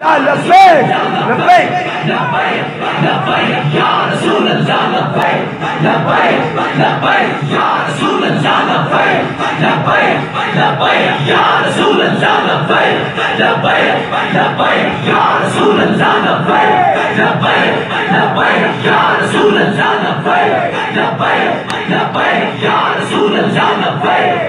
लब्बैक लब्बैक या रसूल अल्लाह लब्बैक लब्बैक या रसूल अल्लाह लब्बैक लब्बैक या रसूल अल्लाह लब्बैक लब्बैक या रसूल अल्लाह लब्बैक लब्बैक या रसूल अल्लाह लब्बैक लब्बैक या रसूल अल्लाह लब्बैक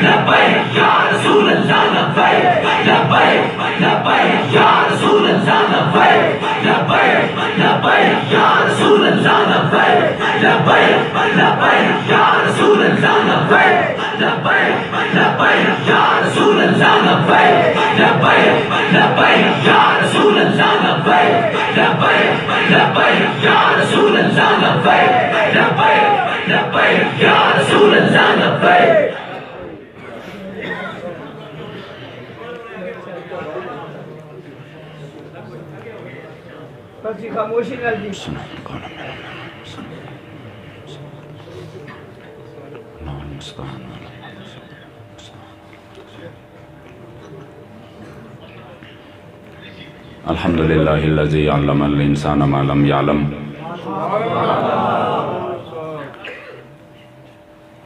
लब्बैक या रसूल अल्लाह लब्बैक लब्बैक या रसूल अल्लाह लब्बैक लब्बैक या रसूल अल्लाह लब्बैक लब्बैक या रसूल अल्लाह लब्बैक लब्बैक या रसूल अल्लाह लब्बैक लब्बैक या रसूल अल्लाह लब्बैक लब्बैक या रसूल अल्लाह लब्बैक लब्बैक या रसूल अल्लाह लब्बैक। खामोशी कर दी। अल्हम्दुलिल्लाहिल्लज़ी अल्लमल इंसान मा लम यअलम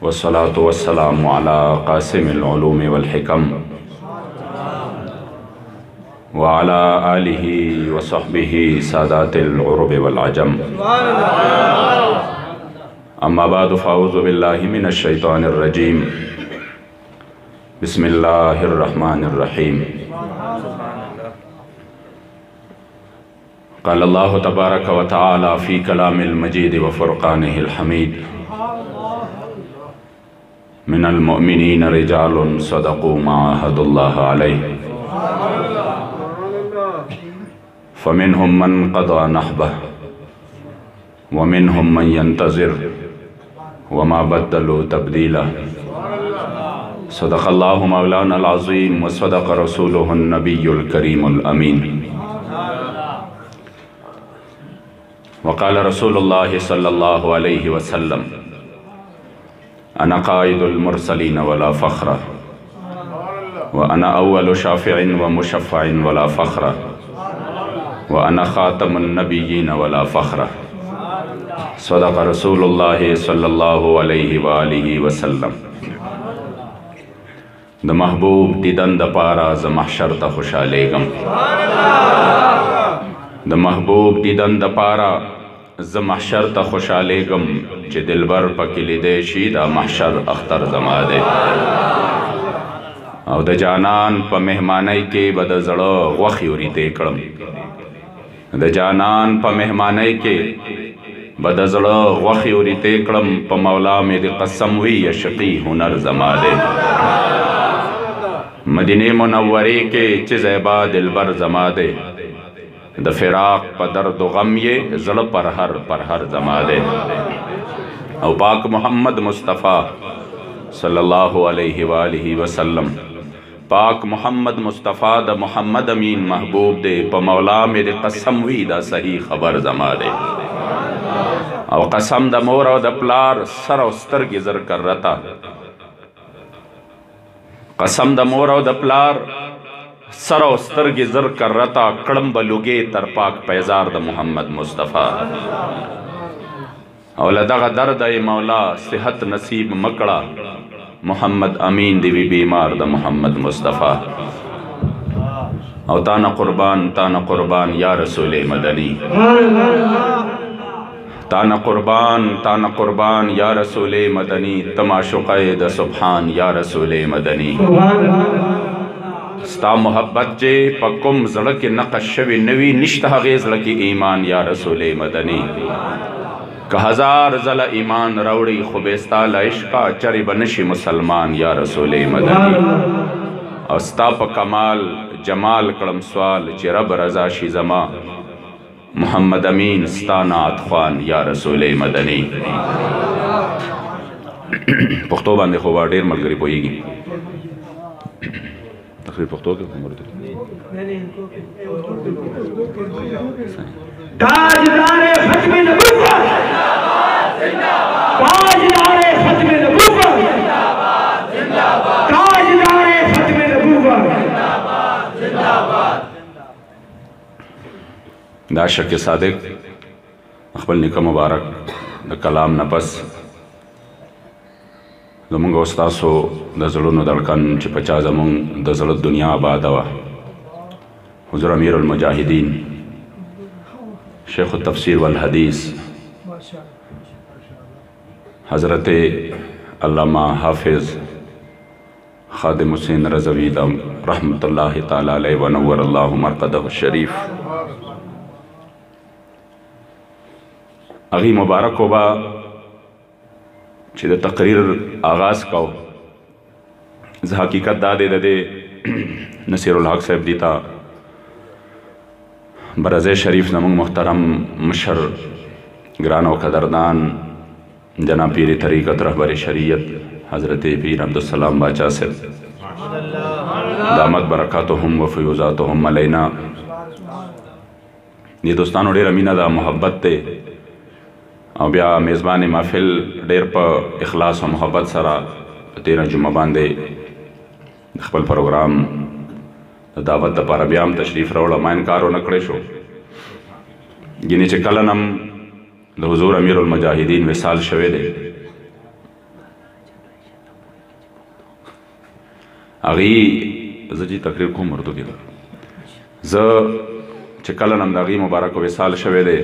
वस्सलातु वस्सलामु अला क़ासिमिल उलूमि वल हिकम व अला आलिहि व सहबिहि सादातिल उरुब वल अजम। अम्मा बाद फ़अऊज़ु बिल्लाहि मिनश शैतानिर रजीम। बिस्मिल्लाहिर रहमानिर रहीम। क़ाल अल्लाहु तबारक व तआला फ़ी कलामिल मजीद व फ़ुरक़ानिहिल हमीद। मिनल मुअमिनीन रिजालुन सदक़ू मा अहदुल्लाह अलैहि फ़मिनहुम मन क़ज़ा नहबह व मिनहुम मन यंतज़िर व मा बद्दलू तब्दीला। सदक़ल्लाहु मौलानल अज़ीम व सदक़ रसूलुहुन नबियुल करीमुल अमीन। वक़ाल रसूलुल्लाहि सल्लल्लाहु अलैहि वसल्लम अना क़ाइदुल मुरसलीन वला फ़ख्र व अना अव्वलु शाफ़िइन व मुशफ़्फ़इन वला फ़ख्र व अना ख़ातमुन नबिय्यीन वला फ़ख्र। सदक़ रसूलुल्लाहि सल्लल्लाहु अलैहि व आलिहि वसल्लम। द महबूब दीदन द पारा ज़ महशर त खुशालेगम। द महबूब दीदन द पारा ज़ महशर त खुशालेगम चे दिलबर पकिली देशी दा महशर अख्तर जमादे। और द जानन प मेहमानई के बद ज़ड़ो वख़्यूरी तेकड़म। द जानन प मेहमानई के बद ज़ड़ो वख़्यूरी तेकड़म प मौला में द कसम हुई यशक़ी हुनर जमादे। मदीने मुनव्वरे के चिज़ैबा दिलबर जमादे। द फ़िराक़ प दर्द गम ये ज़ड़ पर हर जमादे। और पाक मोहम्मद मुस्तफ़ा सल्लल्लाहु अलैहि वालिहि वसल्लम पाक मोहम्मद मुस्तफ़ा द मोहम्मद अमीन महबूब दे प मौला मेरे कसम हुई द सही खबर जमादे। और कसम the more the प्लार sir उस्तर geyser कर रता। कसम the more the प्लार sir उस्तर geyser कर रता कड़म बलुगे तर पाक पैजार द मोहम्मद मुस्तफ़ा। और लदग़ दर्द ए मौला सेहत नसीब मकड़ा मोहम्मद अमीन दिवी बीमार द मोहम्मद मुस्तफ़ा। और ताना कुर्बान या रसूल मदनी। ताना कुर्बान या रसूल मदनी। तमाशुक़े द सुब्हान या रसूल मदनी। स्ता मोहब्बत जे पकुम ज़ड़ के नक़शवी नवी निश्त हगे ज़ड़ की ईमान या रसूल मदनी। का हजार ज़ला ईमान रौड़ी खुबेस्ता इश्क़ा चरी बनशी मुसलमान या रसूल मदनी। और स्ता प कमाल जमाल कड़म सवाल चे रब रज़ा शी ज़मा मोहम्मद अमीन स्ता नात ख़्वान या रसूल मदनी। पुख्तो बांधे खुबा डेर मलगरी पोएगी तकरीर पुख्तो के ताजदारे ख़त्मे नबुव्वत ताजदारे ख़त्मे नबुव्वत ताजदारे ख़त्मे नबुव्वत दा शक सादिक अखबल निका मुबारक द कलाम नपस ज़मूंग उस्तासो द ज़ुलुन दड़कन च पचा ज़मूंग द ज़ुलत दुनिया आबाद वा हुज़ुर अमीरुल मुजाहिदीन शेख तफसीर वल हदीस हज़रत अल्लामा हाफिज़ खादिम हुसैन रज़वी रहमतुल्लाहि ताला अलैहि व नव्वरल्लाहु मरक़दहु शरीफ अगी मुबारक होबा द तकरीर आगाज़ का हकीकत दादे दे नसीरुल हक साहब दीता बरज़ शरीफ नमुंग मुहतरम मशर ग्रानो कदरदान जना पीर तरीक़त रहबर शरीयत हज़रत पीर अब्दुस्सलाम बाचा से दामत बरकातुहुम व फ़यूज़ातुहुम अलैना ये दोस्तानो ढेर अमीना दा मोहब्बत ते और ब्या मेज़बान महफिल ढेर पर इखलास और मोहब्बत सरा 13 जुम्मा बांधे खपल प्रोग्राम दावत दपारा ब्याम तशरीफ़ रोड़ा मां इनकार न करे शो गिने चे कलनम द हुज़ूर अमीरुल मुजाहिदीन विसाल शवे दे अगी जी तकरीर को मर्दो की ज चे कलनम दागी मुबारक विसाल शवे दे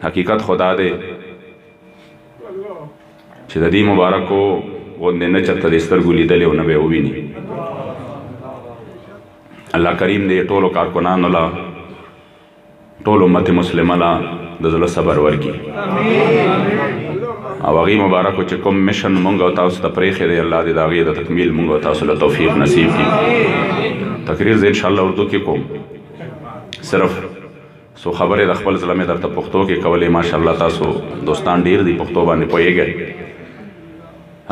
हकीकत खुदा दे दी मुबारक को वो न चत्ता दिस्तर गुली दले न बे भी नहीं अल्लाह करीम दे टोलो कारकुनान ला टोलो उम्मत मुस्लिम ला दज़ल सबर वर की अवागी मुबारक को चिकुम मिशन मुंग होता उस तपरीख़ दे अल्लाह दे दागी द तकमील मुंग होता उस तौफीक नसीब की तकरीर से इंशाअल्लाह उर्दू की को सिर्फ सो खबर अखबल ज़िला में दर पुख्तो के कवले माशाअल्लाह तासो दोस्तान ढेर दी पुख्तो बाने पोए गए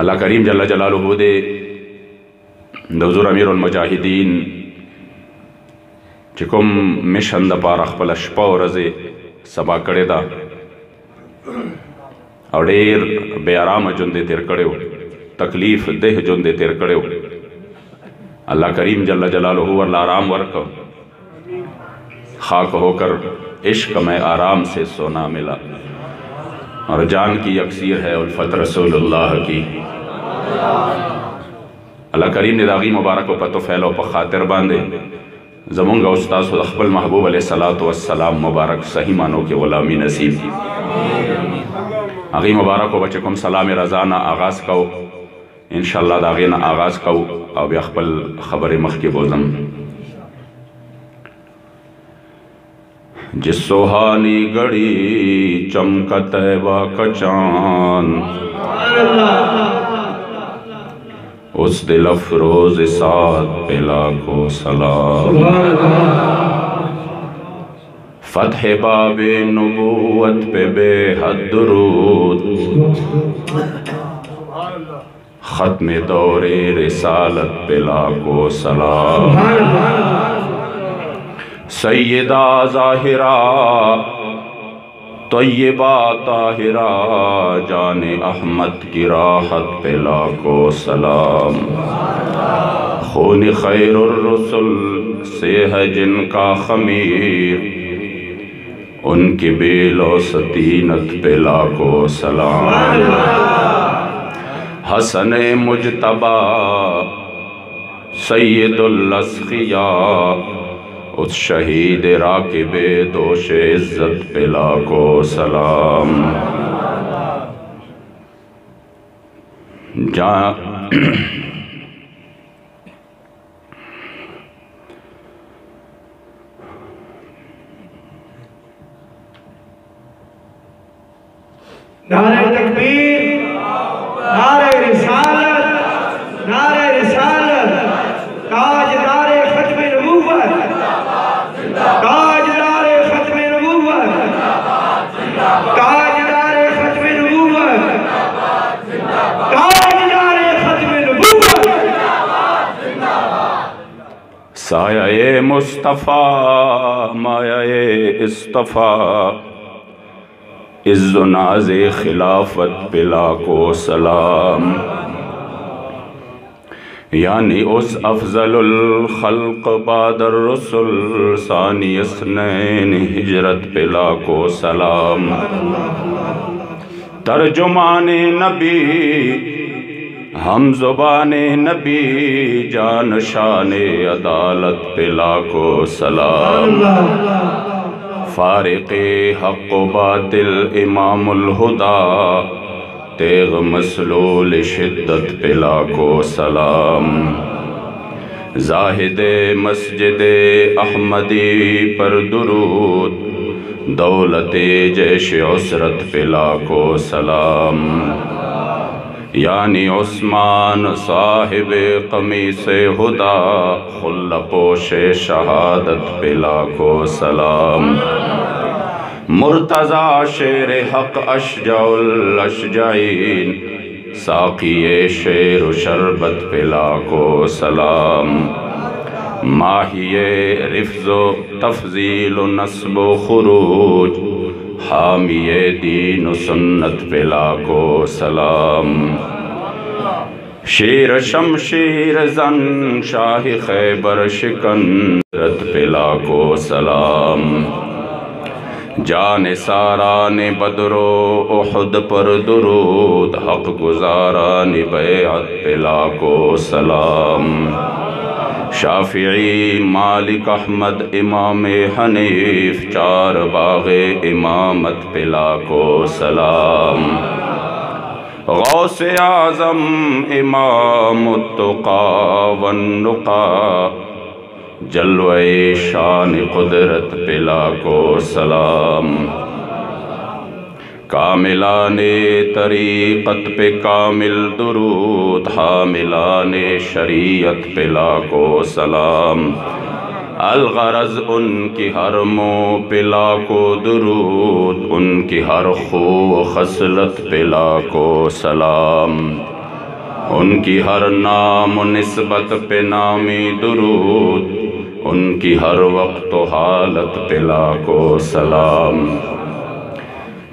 अल्लाह करीम जल्ला जलालुहु दे हुज़ूर अमीरुल मुजाहिदीन चिकुम मिशन द पार अखबल अशपा और रज़े सबा करे दा और ढेर बेआराम जुंदे तेर करे हो तकलीफ देह जुंदे तेर करे हो अल्लाह करीम जल्ला जलालुहु अल्लाह आराम वर्क खाक होकर इश्क में आराम से सोना मिला और जान की यकसीर है उल्फत रसूलुल्लाह की अल्लाह करीम ने दागी मुबारक को पतो फैलो पर खातिर बांधे ज़मूंगा उस्ताद अखबल महबूब अलैहिस्सलातु वस्सलाम मुबारक सही मानो के ग़ुलामी नसीब की आगी मुबारक को बच्चे कुम सलाम रज़ाना आगाज़ कहो इंशाअल्लाह दागी ना आगाज़ कहो अब अखबल खबर मख के बोजम जिस सुहानी गड़ी चमकत वा कचान उस दिल अफरोज साथ पिला को सलाम फतह बाबे नबूवत पे बेहद दुरूद खत्म दौरे रिसालत पिला को सलाम सैयदा ज़ाहिरा तय्यबा ताहिरा जाने अहमद की राहत पे लाखो सलाम खून खैरुर रसूल से है जिनका खमीर उनकी बेलो सतीनत पे लाखो सलाम हसन मुजतबा सैयदुल अस्खिया उस शहीद राकिबे दोष इज्जत पे लाखो सलाम जा नारे तकबीर, नारे रिसालत, नारे रिसालत, ताजदारे खत्म नबूवत, ताजदारे खत्म नबूवत, ताजदारे खत्म नबूवत, ताजदारे खत्म नबूवत। साया मुस्तफ़ा माया इस्तफ़ा इज़्ज़ो नाज़े खिलाफत पे लाखो सलाम यानी उस अफजलुल खल्क बादर रसुल सानी अस्नैन हिजरत पे लाखों सलाम। तर्जुमाने नबी हम ज़ुबाने नबी जान शाने अदालत पे लाखों सलाम। फारिक़े हक़ बातिल इमामुल हुदा तेग मसलूल शिद्दत पे लाखों सलाम। जाहिदे मस्जिदे अहमदी पर दुरूद दौलते जैश उसरत पे लाखों सलाम। यानी उस्मान साहिबे कमीसे हुदा खुल्लपोशे शहादत पे लाखों सलाम। मुर्तज़ा शेर हक़ अशजाउल अशजाइन साक़िए शेर शरबत पे लाखों सलाम। माहिए रिफ्ज़ो तफ़ज़ील नस्ब खुरूज हामिए दीन सुन्नत पे लाखों सलाम। शेर शमशीर जन शाह खैबर शिकन रत पे लाखों सलाम। जान सारा ने बदरो उहद पर दुरूद हक़ गुजारा ने बैअत पे लाखों सलाम। शाफिई मालिक अहमद इमाम हनीफ चार बाग़े इमामत पे लाखों सलाम। गौसे आज़म इमामुत तुक़ा वन्नुक़ा जलवे शान कुदरत पे लाखों सलाम। कामिलाने तरीक़त पे कामिल दुरूद हामिलाने शरीयत पे लाखों सलाम। अलगरज़ उनकी हर मुँह पे लाखों दुरूद उनकी हर खू खसलत पे लाखों सलाम। उनकी हर नाम निस्बत पे नामी दुरूद उनकी हर वक्त हालत पे लाखों सलाम।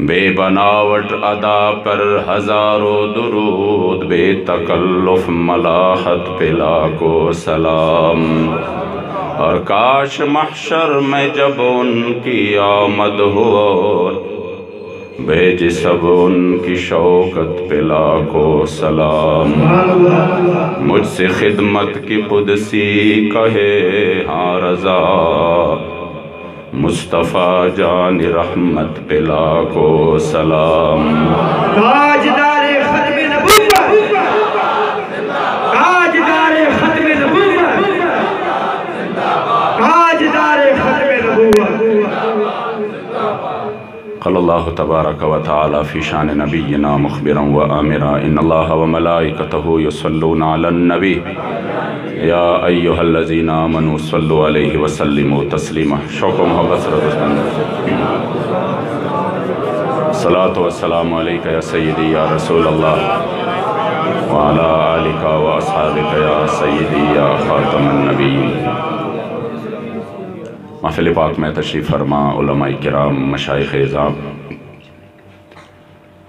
बेबनावट अदा पर हज़ारों दुरूद बेतकल्लुफ़ मलाहत पे लाखों सलाम। और काश महशर में जब उनकी आमद हो बेज सब उनकी शौकत पे लाखों सलाम। मुझसे खिदमत की कुदसी कहे हाँ रज़ा मुस्तफ़ा जान रहमत पे लाखों सलाम। ताजदारे खत्म नबूवत ताजदारे खत्म नबूवत ताजदारे खत्म नबूवत। क़ल्लाहु तबारक व तआला फ़ी शान नबिय्यिना मुख़बिरन व आमिरा इन्नल्लाह व मलाइकतहु युसल्लूना अलन नबी या अय्युहल्लज़ीना आमनू सल्लु अलैहि व सल्लिमू तस्लीमा। शौक़ व मोहब्बत से सलातो व सलामु अलैका या सय्यदी या रसूल अल्लाह व अला आलिका व अस्हाबिका या सय्यदी या ख़ातमन नबिय्यीन। महफ़िल पाक में तशरीफ़ फरमा उलमाए किराम मशाइख़ इज़ाम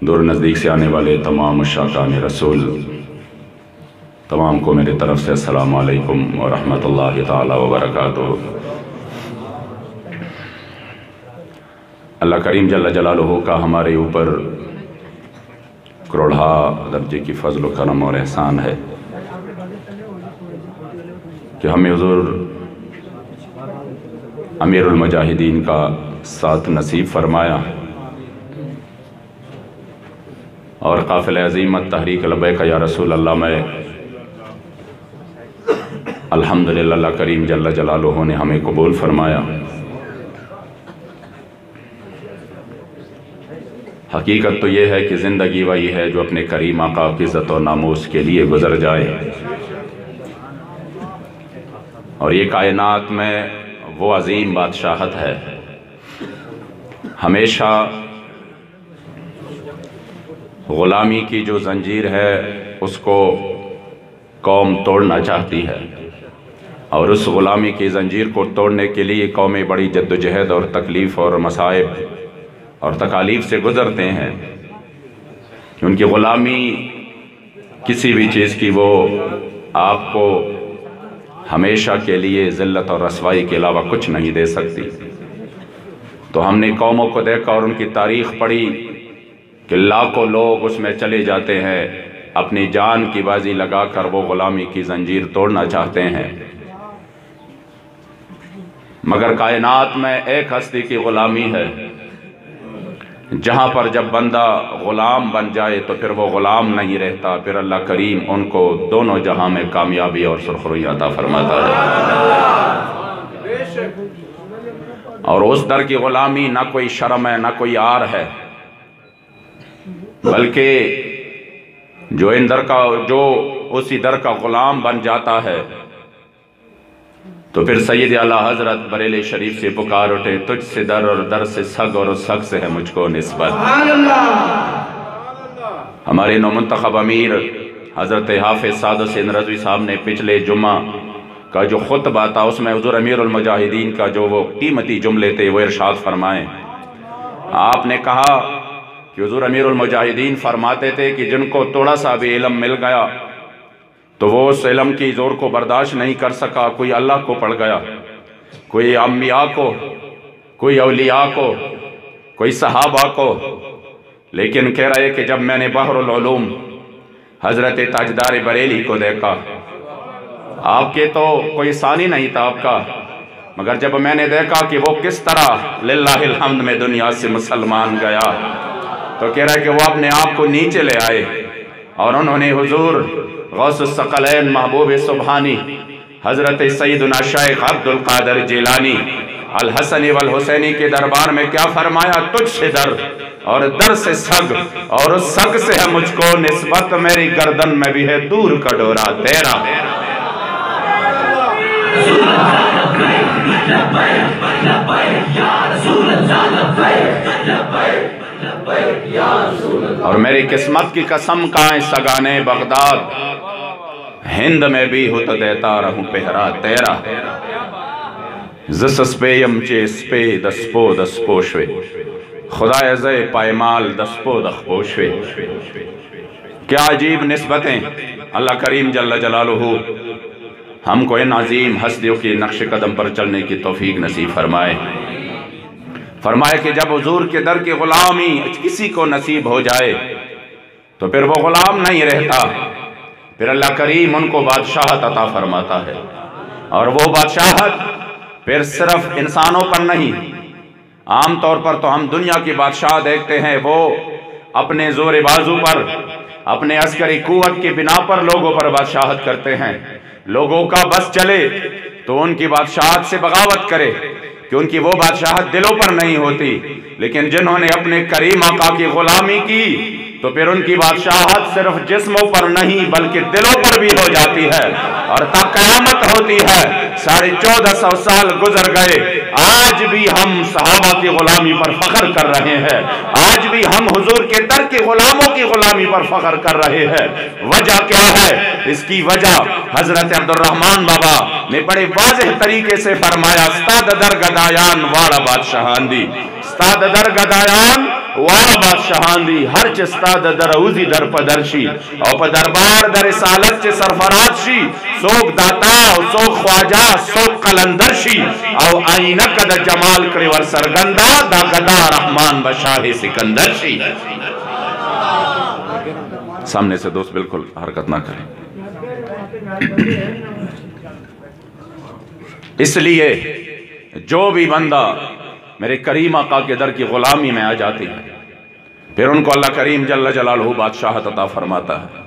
दूर नज़दीक से आने वाले तमाम मुशाकान रसूल तमाम को मेरी तरफ़ से अस्सलामु अलैकुम व रहमतुल्लाहि ताला व बरकातुहू। अल्लाह करीम जल्ल जलालुहू का हमारे ऊपर करोड़ा दर्जे की फ़ज़्ल व करम और एहसान है कि हमें हुज़ूर अमीरुल मुजाहिदीन का साथ नसीब फरमाया और काफ़िला अज़ीमत तहरीक लब्बैक या रसूल अल्लाह में अल्हम्दुलिल्लाह अल्लाह करीम जल्ल जलालुहू ने हमें कबूल फरमाया। हकीकत तो ये है कि ज़िंदगी वही है जो अपने करीम आका की इज़्ज़त और नामूस के लिए गुज़र जाए और ये कायनात में वो अजीम बादशाहत है। हमेशा ग़ुलामी की जो जंजीर है उसको कौम तोड़ना चाहती है और उस ग़ुलामी की जंजीर को तोड़ने के लिए कौमें बड़ी जद्दोजहद और तकलीफ़ और मसाइब और तकालीफ से गुज़रते हैं। उनकी ग़ुलामी किसी भी चीज़ की वो आपको हमेशा के लिए ज़िल्लत और रसवाई के अलावा कुछ नहीं दे सकती। तो हमने कौमों को देखा और उनकी तारीख़ पढ़ी कि लाखों लोग उसमें चले जाते हैं, अपनी जान की बाजी लगाकर वो ग़ुलामी की जंजीर तोड़ना चाहते हैं, मगर कायनात में एक हस्ती की ग़ुलामी है जहाँ पर जब बंदा ग़ुलाम बन जाए तो फिर वो ग़ुलाम नहीं रहता, फिर अल्लाह करीम उनको दोनों जहाँ में कामयाबी और सुरखरुई अता फरमाता है। और उस दर की ग़ुलामी ना कोई शर्म है ना कोई आर है, बल्कि जो उसी दर का ग़ुलाम बन जाता है तो फिर सैयद आला हज़रत बरेली शरीफ से पुकार उठे, तुझसे दर और दर से सग और सग से है मुझको निस्बत। हमारे नौमुंतखब अमीर हज़रत हाफिज़ साद हुसैन रज़वी साहब ने पिछले जुम्मा का जो खुतबा था उसमें हुज़ूर अमीरुल मुजाहिदीन का जो वो कीमती जुमले थे वो इरशाद फरमाएँ। आपने कहा कि हुज़ूर अमीरुल मुजाहिदीन फरमाते थे कि जिनको थोड़ा सा भी इल्म मिल गया तो वो उस इल्म की ज़ोर को बर्दाश्त नहीं कर सका। कोई अल्लाह को पढ़ गया, कोई अम्बिया को, कोई औलिया को, कोई सहाबा को, लेकिन कह रहे कि जब मैंने बहरुल उलूम हज़रत ताजदार बरेली को देखा, आपके तो कोई सानी नहीं था आपका, मगर जब मैंने देखा कि वो किस तरह लिल्लाहिल हम्द में दुनिया से मुसलमान गया तो कह रहा है कि वो अपने आप को नीचे ले आए और उन्होंने हुजूर गौसुस सकलैन महबूब सुबहानी हज़रत सैयदना शेख अब्दुल कादिर जिलानी अल हसनी वल हुसैनी के दरबार में क्या फरमाया, तुझसे दर और दर से सग और उस सग से है मुझको निस्बत, मेरी गर्दन में भी है दूर का डोरा तेरा। और मेरी किस्मत की कसम काएं सगाने बगदाद, हिंद में भी हो तो देता रहूं पहरा तेरा। जसस्पेयम चेस्पे दस्पो दस्पोशवे खुदा अज़े पायमाल दस्पो दखपोशवे। क्या अजीब निस्बतें। अल्लाह करीम जल्ल जलालुहु हमको इन अजीम हस्तियों के नक्श कदम पर चलने की तौफीक नसीब फरमाए। फरमाए कि जब हुजूर के दर की ग़ुलामी किसी को नसीब हो जाए तो फिर वो ग़ुलाम नहीं रहता, फिर अल्लाह करीम उनको बादशाहत अता फरमाता है। और वो बादशाहत फिर सिर्फ इंसानों पर नहीं, आम तौर पर तो हम दुनिया की बादशाह देखते हैं वो अपने जोर बाजू पर, अपने अस्करी कुव्वत की बिना पर लोगों पर बादशाहत करते हैं। लोगों का बस चले तो उनकी बादशाहत से बगावत करे कि उनकी वो बादशाहत दिलों पर नहीं होती, लेकिन जिन्होंने अपने करीम आका की ग़ुलामी की तो फिर उनकी बादशाहत सिर्फ जिस्मों पर नहीं बल्कि दिलों पर भी हो जाती है और ता क़यामत होती है। 1450 साल गुजर गए, आज भी हम सहाबा की ग़ुलामी पर फ़ख्र कर रहे हैं, आज भी हम हुजूर के दर के ग़ुलामों की ग़ुलामी पर फ़ख्र कर रहे हैं। वजह क्या है? इसकी वजह हज़रत अब्दुर्रहमान बाबा ने बड़े वाज़ेह तरीके से फरमाया, स्ताद दर गदायान वाड़ा बादशाहान दी, स्ताद दर गदायान वाड़ा बादशाहान दी, हर चिस्ताद दर उजी दर पदरशी और दरबार दर सालत चे सरफराजशी, सोक दाता सोक ख्वाजा सोक कलंदरशी और आईना कद जमाल करे वर सरगंदा दा गदा रहमान बशाह सिकंदरशी। सामने से दोस्त बिल्कुल हरकत ना करें। इसलिए जो भी बंदा मेरे करीम आका के दर की ग़ुलामी में आ जाती है फिर उनको अल्लाह करीम जल्ल जलालहू बादशाहत अता फरमाता है।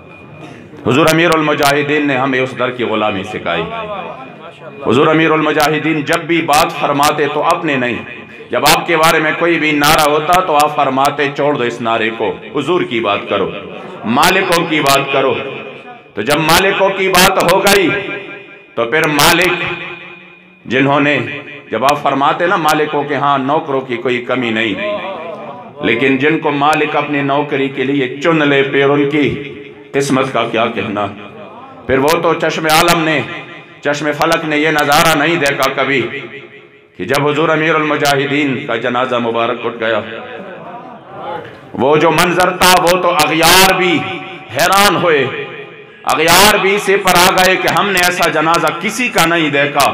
हुजूर अमीरुल मुजाहिदीन ने हमें उस दर की ग़ुलामी सिखाई। हुजूर अमीरुल मुजाहिदीन जब भी बात फरमाते तो अपने नहीं, जब आपके बारे में कोई भी नारा होता तो आप फरमाते छोड़ दो इस नारे को, हुजूर की बात करो, मालिकों की बात करो। तो जब मालिकों की बात हो गई तो फिर मालिक जिन्होंने, जब आप फरमाते ना मालिकों के हाँ नौकरों की कोई कमी नहीं, लेकिन जिनको मालिक अपनी नौकरी के लिए चुन ले फिर उनकी किस्मत का क्या कहना। फिर वो तो चश्मे आलम ने, चश्मे फलक ने ये नज़ारा नहीं देखा कभी कि जब हुजूर अमीरुल मुजाहिदीन का जनाजा मुबारक उठ गया, वो जो मंजर था वो तो अगयार भी हैरान हुए, अगयार भी इसे पर आ गए कि हमने ऐसा जनाजा किसी का नहीं देखा।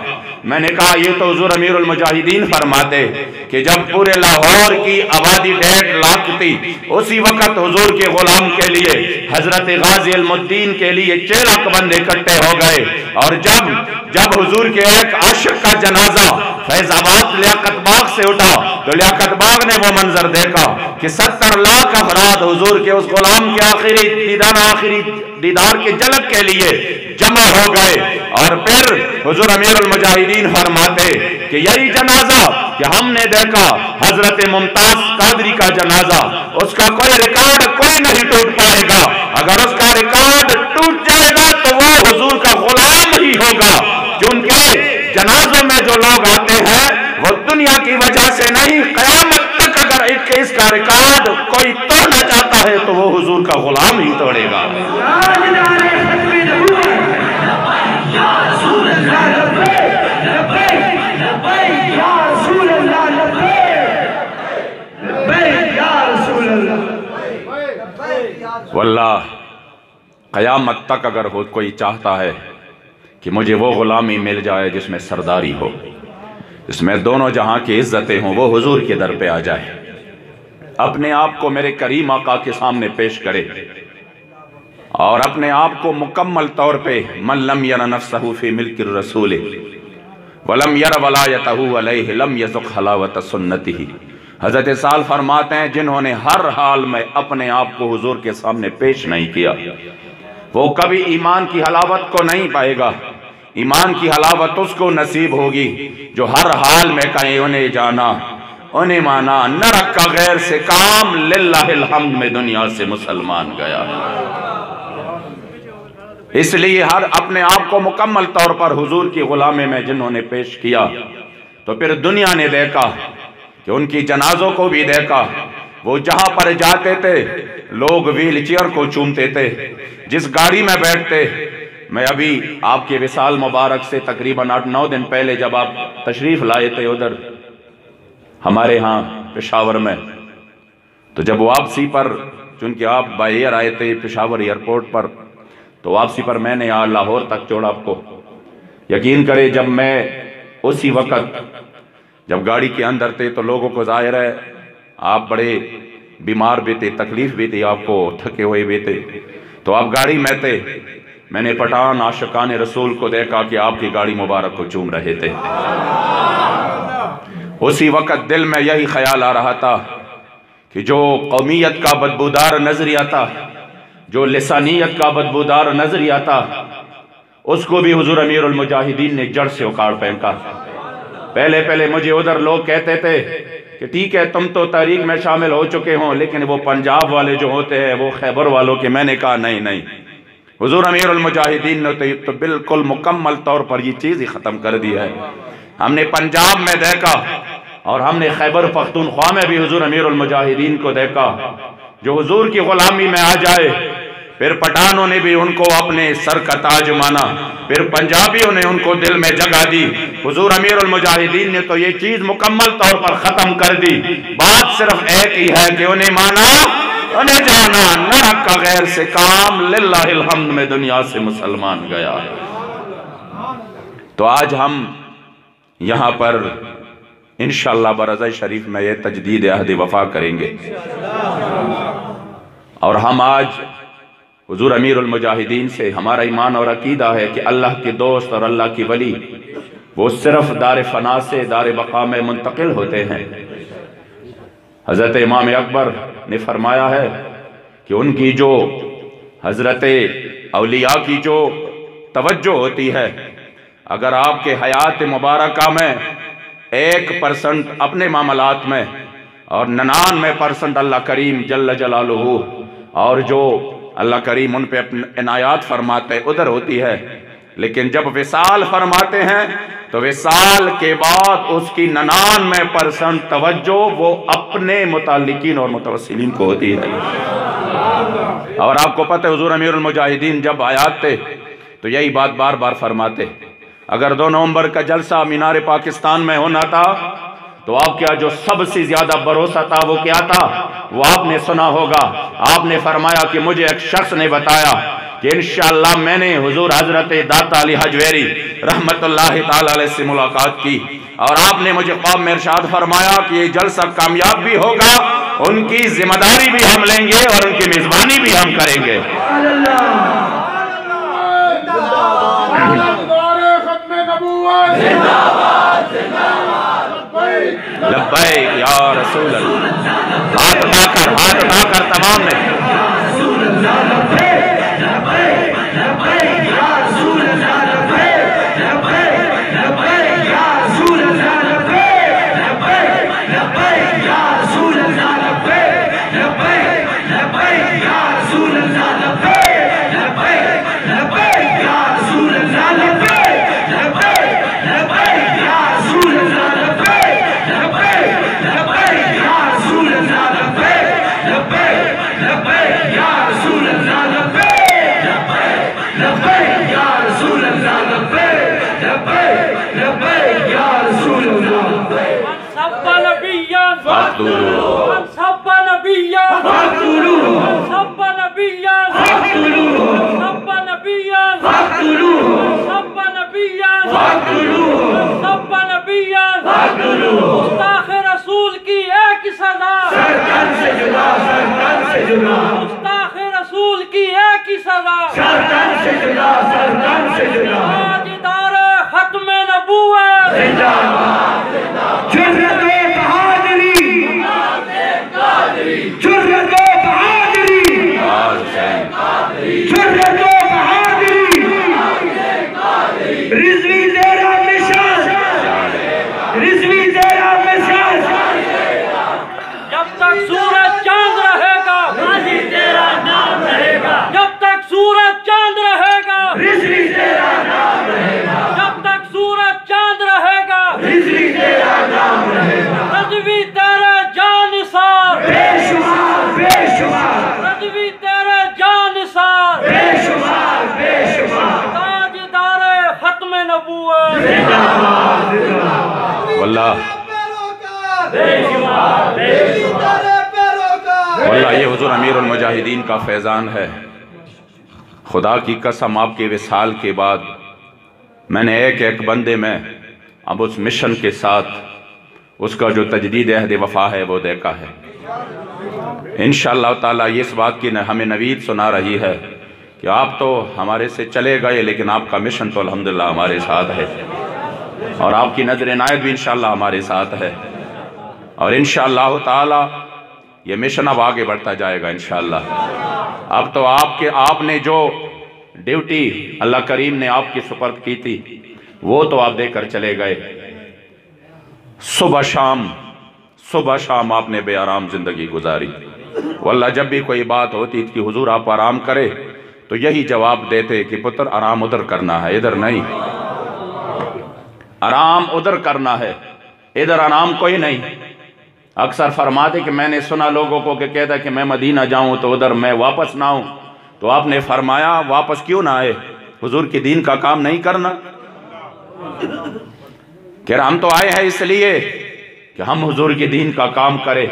मैंने कहा ये तो हुजूर अमीरुल मुजाहिदीन फरमाते कि जब पूरे लाहौर की आबादी 1.5 लाख थी, उसी वक्त हुजूर के गुलाम के लिए हजरत गाजी अलमुद्दीन के लिए 6 लाख बंदे इकट्ठे हो गए। और जब हुजूर के एक आशिक का जनाजा फैजाबाद लियाकत बाग से उठा तो लियाकत बाग ने वो मंजर देखा कि 70 लाख अफराद हुजूर के उस गुलाम के आखिरी दीदार के झलक के लिए जमा हो गए। और फिर हुजूर अमीरुल मुजाहिदीन फरमाते कि यही जनाजा कि हमने देखा हजरत मुमताज कादरी का जनाजा, उसका कोई रिकॉर्ड कोई नहीं टूट पाएगा। अगर उसका रिकॉर्ड टूट जाएगा तो वो हुजूर का गुलाम ही होगा, क्योंकि जनाजों में जो लोग आते हैं वो दुनिया की वजह से नहीं, क़यामत तक अगर इसका रिकॉर्ड कोई तोड़ना चाहता है तो वो हुजूर का गुलाम ही तोड़ेगा। वल्लाह क़यामत तक अगर हो कोई चाहता है कि मुझे वो गुलामी मिल जाए जिसमें सरदारी हो, जिसमें दोनों जहां की इज्जतें हों, वो हुजूर के दर पे आ जाए, अपने आप को मेरे करीम आका के सामने पेश करे और अपने आप को मुकम्मल तौर पे मन लम यरा नफ्सहु फी मिल्किर रसूल वलम यर वलायतहु अलैहि लम यज़ुक़ हलावत सुन्नतिही। हज़रत साल फरमाते हैं जिन्होंने हर हाल में अपने आप को हुजूर के सामने पेश नहीं किया वो कभी ईमान की हलावत को नहीं पाएगा। ईमान की हलावत उसको नसीब होगी जो हर हाल में कहे उन्हें जाना उन्हें माना, न रखा गैर से काम, लिल्लाहिल हम्द में दुनिया से मुसलमान गया। इसलिए हर अपने आप को मुकम्मल तौर पर हुजूर की गुलामी में जिन्होंने पेश किया तो फिर दुनिया ने देखा कि उनकी जनाजों को भी देखा, वो जहां पर जाते थे लोग व्हील चेयर को चूमते थे, जिस गाड़ी में बैठते। मैं अभी आपके विसाल मुबारक से तकरीबन 8-9 दिन पहले जब आप तशरीफ लाए थे उधर हमारे यहाँ पेशावर में, तो जब वापसी पर चूंकि आप बाय एयर आए थे पेशावर एयरपोर्ट पर, तो वापसी पर मैंने यहाँ लाहौर तक छोड़ा आपको। यकीन करें जब मैं उसी वक्त जब गाड़ी के अंदर थे तो लोगों को जाहिर है आप बड़े बीमार भी थे, तकलीफ भी थी, आपको थके हुए भी थे, तो आप गाड़ी में थे। मैंने पठान आशिकान रसूल को देखा कि आपकी गाड़ी मुबारक को चूम रहे थे। उसी वक्त दिल में यही ख्याल आ रहा था कि जो कौमियत का बदबूदार नजरिया था, जो लिसानियत का बदबूदार नजरिया था, उसको भी हुजूर अमीरुल मुजाहिदीन ने जड़ से उखाड़ फेंका। पहले मुझे उधर लोग कहते थे कि ठीक है तुम तो तहरीक में शामिल हो चुके हो, लेकिन वो पंजाब वाले जो होते हैं वो खैबर वालों के। मैंने कहा नहीं, हुजूर अमीरुल मुजाहिदीन ने तो बिल्कुल मुकम्मल तौर पर ये चीज़ ही ख़त्म कर दी है। हमने पंजाब में देखा और हमने खैबर पख्तूनख्वा में भी हुजूर अमीरुल मुजाहिदीन को देखा जो हुजूर की गुलामी में आ जाए। फिर पठानों ने भी उनको अपने सर का ताज माना, फिर पंजाबियों ने उनको दिल में जगह दी। हुजूर अमीरुल मुजाहिदीन ने तो ये चीज मुकम्मल तौर पर खत्म कर दी। बात सिर्फ एक ही है कि उन्हें माना उन्हें जाना, न रखा गैर से काम, लिल्लाहिल हम्द में दुनिया से मुसलमान गया। तो आज हम यहाँ पर इंशाअल्लाह बरज़ा शरीफ में ये तजदीद अहद वफा करेंगे और हम आज हुजूर अमीरुल मुजाहिदीन से हमारा ईमान और अकीदा है कि अल्लाह के दोस्त और अल्लाह की वली वो सिर्फ दार फना से दार बका में मुंतकिल होते हैं। हज़रत इमाम अकबर ने फरमाया है कि उनकी जो हज़रत औलिया की जो तवज्जो होती है, अगर आपके हयात मुबारका में 1% अपने मामलात में और 99% अल्लाह करीम जल्ल जलालुहू और जो अल्लाह करीम उन पे अपने इनायात फरमाते उधर होती है, लेकिन जब विसाल फरमाते हैं तो विसाल के बाद उसकी 99% तवज्जो वो अपने मुताल्लिकीन और मुतवस्सिलीन को होती है। और आपको पता है हुजूर अमीरुल मुजाहिदीन जब आयात थे तो यही बात बार बार फरमाते। अगर 2 नवंबर का जलसा मीनार पाकिस्तान में होना था तो आपका जो सबसे ज्यादा भरोसा था वो क्या था, वो आपने सुना होगा। आपने फरमाया कि मुझे एक शख्स ने बताया कि इंशाअल्लाह मैंने हुजूर हजरत दाता अली हजवेरी रहमतुल्लाहि ताला अलैहि से मुलाकात की और आपने मुझे ख्वाब में इरशाद फरमाया कि ये जलसा कामयाब भी होगा, उनकी जिम्मेदारी भी हम लेंगे और उनकी मेजबानी भी हम करेंगे। लब्बैक या रसूल अल्लाह। हाथ उठाकर तमाम ने रसूल की एक सदा, रसूल की एक ही सदा, ताजदार खत्म नबूवत, जब तक सूरज चांद रहेगा तेरा नाम रहेगा, जब तक सूरज चांद रहेगा तेरा नाम रहेगा, जब तक सूरज चांद रहेगा तेरा नाम रहेगा, रज़वी तेरे जानिसार बेशुमार बेशुमार, रज़वी तेरे जानिसार बेशुमार बेशुमार, ताजदार खत्म नबूवत जिंदाबाद जिंदाबाद। वल्लाह वल्लाह ये हुजूर अमीरुल मुजाहिदीन का फैज़ान है। खुदा की कसम आपके विसाल के बाद मैंने एक एक बंदे में अब उस मिशन के साथ उसका जो तजदीद अहद वफ़ा है वो देखा है। इंशाअल्लाह ताला ये इस बात की हमें नवीद सुना रही है कि आप तो हमारे से चले गए लेकिन आपका मिशन तो अल्हम्दुलिल्लाह हमारे साथ है और आपकी नज़र इनायत भी इंशाअल्लाह हमारे साथ है और इंशाअल्लाह ताला ये मिशन अब आगे बढ़ता जाएगा इंशाअल्लाह। अब तो आपने जो ड्यूटी अल्लाह करीम ने आपकी सुपर्द की थी वो तो आप देकर चले गए। सुबह शाम आपने बेआराम जिंदगी गुजारी। वल्लाह जब भी कोई बात होती थी कि हुजूर आप आराम करे तो यही जवाब देते कि पुत्र आराम उधर करना है, इधर नहीं। आराम उधर करना है, इधर आराम कोई नहीं। अक्सर फरमाते कि मैंने सुना लोगों को कि कहता कि मैं मदीना जाऊं तो उधर मैं वापस ना आऊं, तो आपने फरमाया वापस क्यों ना आए, हुजूर की दीन का काम नहीं करना। कह रहा हम तो आए हैं इसलिए कि हम हुजूर की दीन का काम करें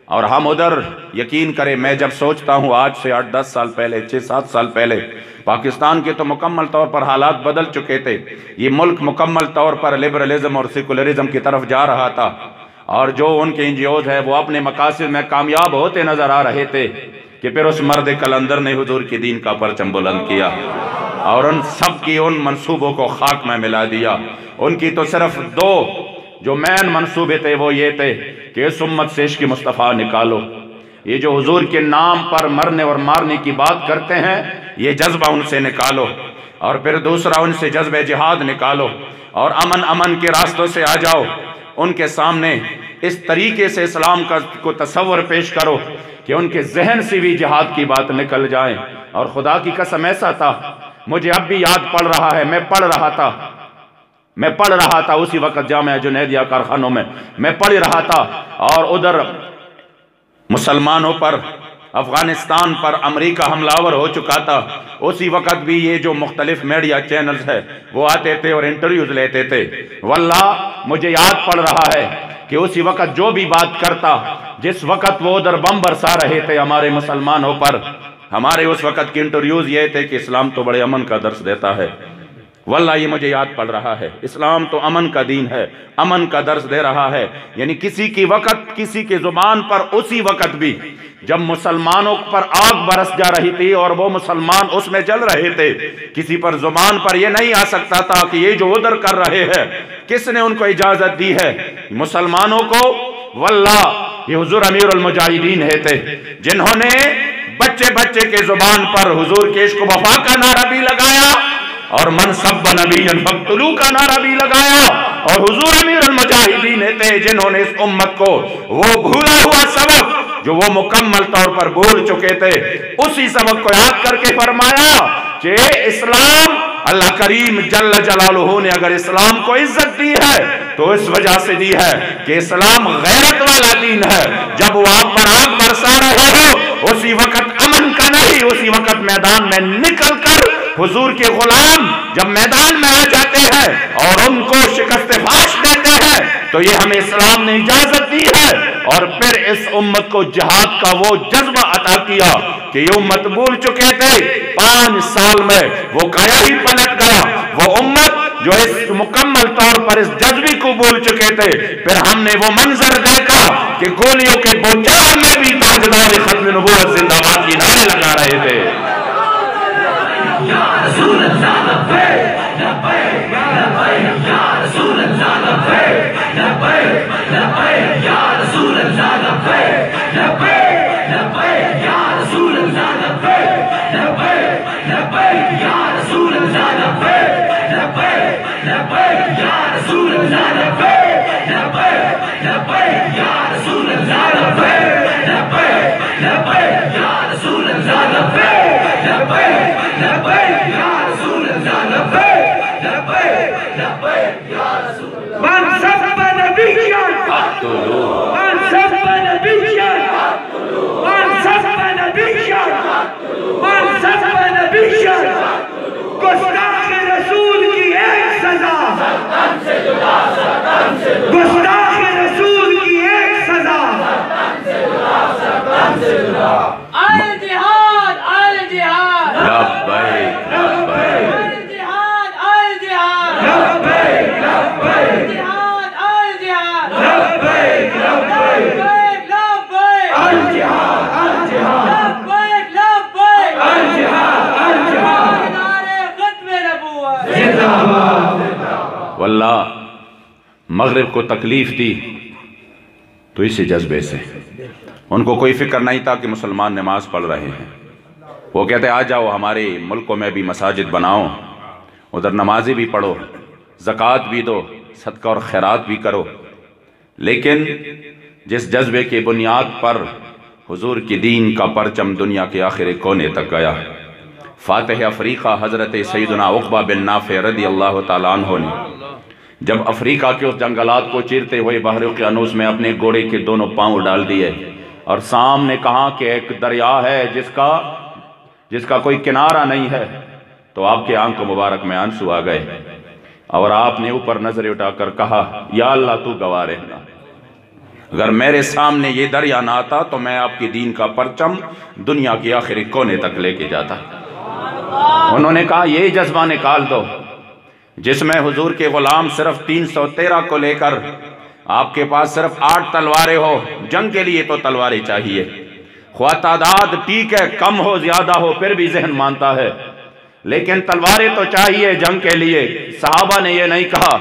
और हम उधर यकीन करें। मैं जब सोचता हूँ आज से 8-10 साल पहले 6-7 साल पहले पाकिस्तान के तो मुकम्मल तौर पर हालात बदल चुके थे। ये मुल्क मुकम्मल तौर पर लिबरलिज्म और सेकुलरिज्म की तरफ जा रहा था और जो उनके एनजीओज है वो अपने मकासद में कामयाब होते नजर आ रहे थे कि फिर उस मर्द कलंदर ने हुजूर की दीन का परचम बुलंद किया और उन सब की उन मंसूबों को खाक में मिला दिया। उनकी तो सिर्फ 2 जो मैन मंसूबे थे वो ये थे कि इस उम्मत से इश्क़ मुस्तफ़ा निकालो, ये जो हुजूर के नाम पर मरने और मारने की बात करते हैं ये जज्बा उनसे निकालो, और फिर दूसरा उनसे जज्बे जिहाद निकालो और अमन के रास्तों से आ जाओ। उनके सामने इस तरीके से इस्लाम को तसव्वुर पेश करो कि उनके जहन से भी जिहाद की बात निकल जाए। और खुदा की कसम ऐसा था, मुझे अब भी याद पड़ रहा है, मैं पढ़ रहा था उसी वक्त जामिया जुनैदिया कारखानों में मैं पढ़ रहा था और उधर मुसलमानों पर अफगानिस्तान पर अमेरिका हमलावर हो चुका था। उसी वक्त भी ये जो मुख्तलिफ मीडिया चैनल्स है वो आते थे और इंटरव्यूज लेते थे। वल्लाह मुझे याद पड़ रहा है कि उसी वक्त जो भी बात करता, जिस वक्त वो उधर बम बरसा रहे थे हमारे मुसलमानों पर, हमारे उस वक़्त के इंटरव्यूज़ ये थे कि इस्लाम तो बड़े अमन का दर्स देता है। वल्लाह ये मुझे याद पड़ रहा है, इस्लाम तो अमन का दीन है, अमन का दर्स दे रहा है। यानी किसी की वक़्त किसी के ज़ुबान पर उसी वक़्त भी जब मुसलमानों पर आग बरस जा रही थी और वो मुसलमान उसमें जल रहे थे, किसी पर ज़ुबान पर ये नहीं आ सकता था कि ये जो उधर कर रहे हैं किसने उनको इजाज़त दी है। मुसलमानों को वल्लाह ये हुजूर अमीरुल मुजाहिदीन है थे जिन्होंने बच्चे बच्चे के ज़ुबान पर हुजूर के इश्क वफा का नारा भी लगाया और मन सब नबीयन फक्तुलू का नारा भी लगाया। और हुजूर अमीरुल मुजाहिदीन थे जिन्होंने इस उम्मत को वो भूला हुआ सबक जो वो मुकम्मल तौर पर भूल चुके थे, उसी सबक को याद करके फरमाया कि इस्लाम, अल्लाह करीम जल्ल जलालुहू ने अगर इस्लाम को इज्जत दी है तो इस वजह से दी है कि इस्लाम गैरत वाला दीन है। जब वो आप पर आग बरसा रहे हो उसी वक्त अमन का नहीं, उसी वक्त मैदान में निकल कर हुजूर के गुलाम जब मैदान में आ जाते हैं और उनको शिकस्त फाश देते हैं तो ये हमें इस्लाम ने इजाजत दी है। और फिर इस उम्मत को जिहाद का वो जज्बा अता किया कि ये उम्मत भूल चुके थे, 5 साल में वो काया ही पलट गया। वो उम्मत जो इस मुकम्मल तौर पर इस जज्बे को भूल चुके थे, फिर हमने वो मंजर देखा कि गोलियों के बौछार में भी ताजदार खत्म नबूवत जिंदाबाद की नारे लगा रहे थे। वल्लाह मगरिब को तकलीफ दी तो इसी जज्बे से, उनको कोई फिक्र नहीं था कि मुसलमान नमाज पढ़ रहे हैं। वो कहते आ जाओ हमारे मुल्कों में भी मसाजिद बनाओ, उधर नमाज़ें भी पढ़ो, ज़कात भी दो, सदका और खैरात भी करो। लेकिन जिस जज्बे की बुनियाद पर हुजूर की दीन का परचम दुनिया के आखिरी कोने तक गया, फातिह अफ्रीका हज़रत सैयदना उक़बा बिन नाफ़े रज़ियल्लाहु ताला अन्हु ने जब अफ्रीका के उस जंगलात को चीरते हुए बहर क़यानूस में अपने घोड़े के दोनों पांव डाल दिए और सामने कहा कि एक दरिया है जिसका कोई किनारा नहीं है, तो आपके आंखों मुबारक में आंसू आ गए और आपने ऊपर नजरें उठाकर कहा, या अल्लाह तू गवाह रहना, अगर मेरे सामने ये दरिया ना आता तो मैं आपकी दीन का परचम दुनिया के आखिरी कोने तक लेके जाता। उन्होंने कहा ये जज्बा निकाल दो जिसमें हुजूर के गुलाम सिर्फ 313 को लेकर आपके पास सिर्फ 8 तलवारें हो। जंग के लिए तो तलवारें चाहिए, ख्वा तादाद ठीक है कम हो ज्यादा हो फिर भी जहन मानता है, लेकिन तलवारें तो चाहिए जंग के लिए। सहाबा ने यह नहीं कहा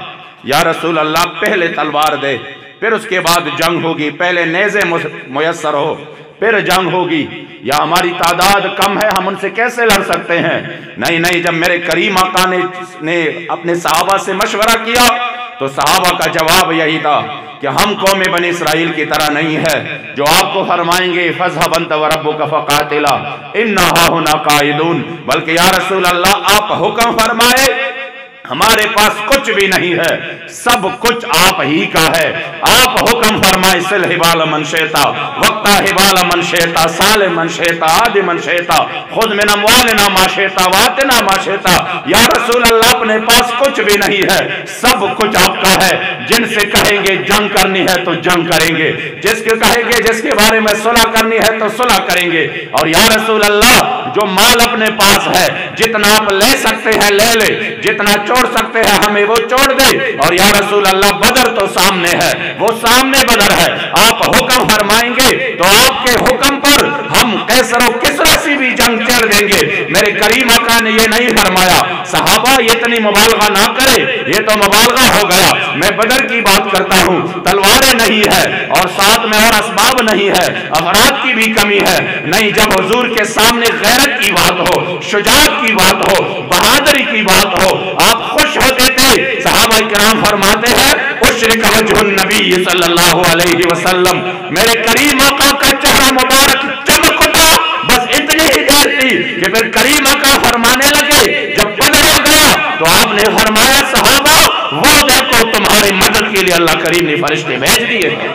या रसूल अल्लाह पहले तलवार दे फिर उसके बाद जंग होगी, पहले नेज़े मुयस्सर हो फिर जंग होगी, या हमारी तादाद कम है हम उनसे कैसे लड़ सकते हैं। नहीं नहीं, जब मेरे करीम आका ने अपने सहाबा से मशवरा किया तो सहाबा का जवाब यही था कि हम कौम बनी इसराइल की तरह नहीं है जो आपको फरमाएंगे फज़हब अंत व रब्बुका फ़क़ातिला इन्ना हाहुना काइदून, बल्कि या रसूल अल्लाह आप हुक्म फरमाए, हमारे पास कुछ भी नहीं है, सब कुछ आप ही का है, आप हुक्म फरमा फरमाए सिल हिबाल मनशेता वक्ता हिबाल मनशेता साल मनशेता आदि मनशेता खुद में नमवालना माशेता वातना माशेता। या रसूल अल्लाह अपने पास कुछ भी नहीं है, सब कुछ आपका है। जिनसे कहेंगे जंग करनी है तो जंग करेंगे, जिसके कहेंगे जिसके बारे में सुलह करनी है तो सुलह करेंगे। और या रसूल अल्लाह जो माल अपने पास है जितना आप ले सकते हैं ले ले, जितना छोड़ सकते हैं हमें वो छोड़ दे। और या रसूल अल्लाह बदर तो सामने है, वो सामने बदर है, आप हुक्म फरमाएंगे तो आपके हुक्म पर हम कैसर किसरा सी भी जंग चढ़ देंगे। मेरे करीम आका ने ये नहीं फरमाया सहाबा ये इतनी मुबालगा ना करे, ये तो मुबालगा हो गया। मैं बदर की बात करता हूँ, तलवारें नहीं है और साथ में और असबाब नहीं है, अफराद की भी कमी है नहीं। जब हुजूर के सामने गैरत की बात हो, शुजाअत की बात हो, बहादुरी की बात हो, आप खुश होते थे। सहाबा किराम फरमाते हैं उश्रिक वजहुन नबी सल्लल्लाहु अलैहि वसल्लम, मेरे करीम आका का चेहरा मुबारक चमक उठा। बस इतनी ही देर थी कि फिर करीम आका फरमाने लगे जब बदर हो गया तो आपने फरमाया सहाबा वो देखो तुम्हारी मदद के लिए अल्लाह करीम ने फरिश्ते भेज दिए हैं।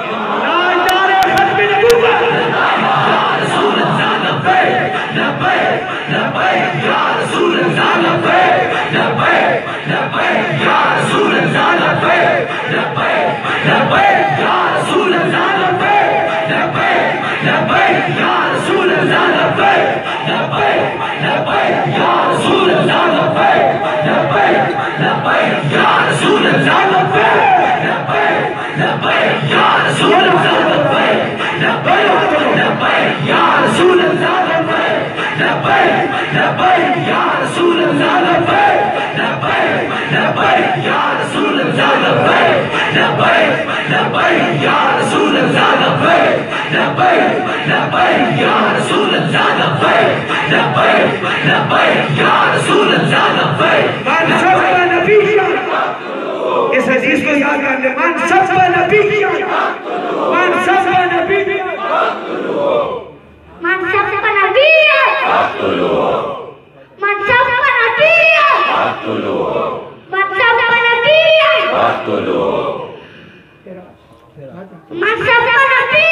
इस हदीस को याद कर ले, मन सब नबी मन सब नबी मन सब नबी मन सब नबी मन सब नबी मन सब नबी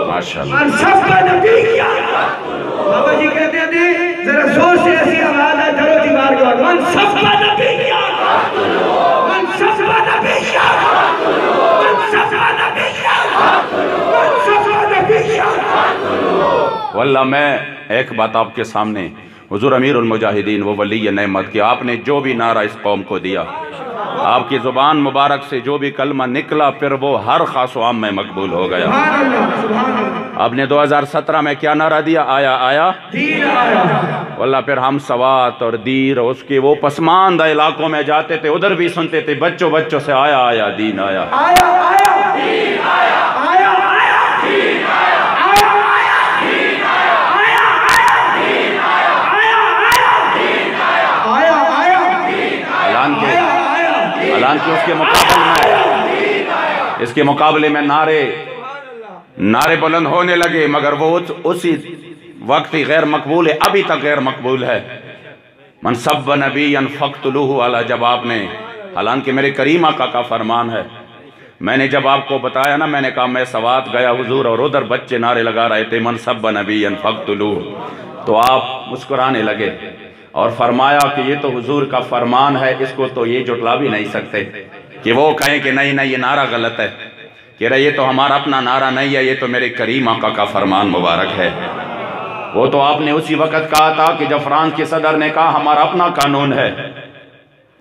माशाअल्लाह मन सब नबी। बाबा जी कहते थे जरा जोर से ऐसी आवाज है धरो दीवार को, मन सब नबी मन सब नबी मन सब नबी मन सब नबी। वल्लाह मैं एक बात आपके सामने, हुजूर अमीरुल मुजाहिदीन वो वली नेमत की आपने जो भी नारा इस कौम को दिया, आपकी जुबान मुबारक से जो भी कलमा निकला फिर वो हर खास आम में मकबूल हो गया। आपने 2017 में क्या नारा दिया? आया आया वल्लाह। फिर हम सवात और दीर उसके वो पसमानदा इलाकों में जाते थे, उधर भी सुनते थे बच्चों बच्चों से आया आया दीन आया आया आया दीन आया आया आया दीन आया आया आया दीन आया आया आया दीन आया आया आया दीन आया आया आया दीन आया। ऐलान के उसके मुकाबले में, इसके मुकाबले में नारे बुलंद होने लगे, मगर वो उसी वक्त ही गैर मकबूल है, अभी तक गैर मकबूल है। मन सब्ब नबीयन फक्तुलूहु अला, जब आपने, हालांकि मेरे करीम आका का फरमान है, मैंने जब आपको बताया ना, मैंने कहा मैं सवात गया हुजूर और उधर बच्चे नारे लगा रहे थे मन सब्ब नबीयन फक्तुलूहु, तो आप मुस्कुराने लगे और फरमाया कि ये तो हुजूर का फरमान है, इसको तो ये जुटला भी नहीं सकते कि वो कहें कि नहीं नहीं ये नारा गलत है। कह रहे ये तो हमारा अपना नारा नहीं है, ये तो मेरे करीम आका का फरमान मुबारक है। वो तो आपने उसी वक्त कहा था कि जब फ्रांस के सदर ने कहा हमारा अपना कानून है,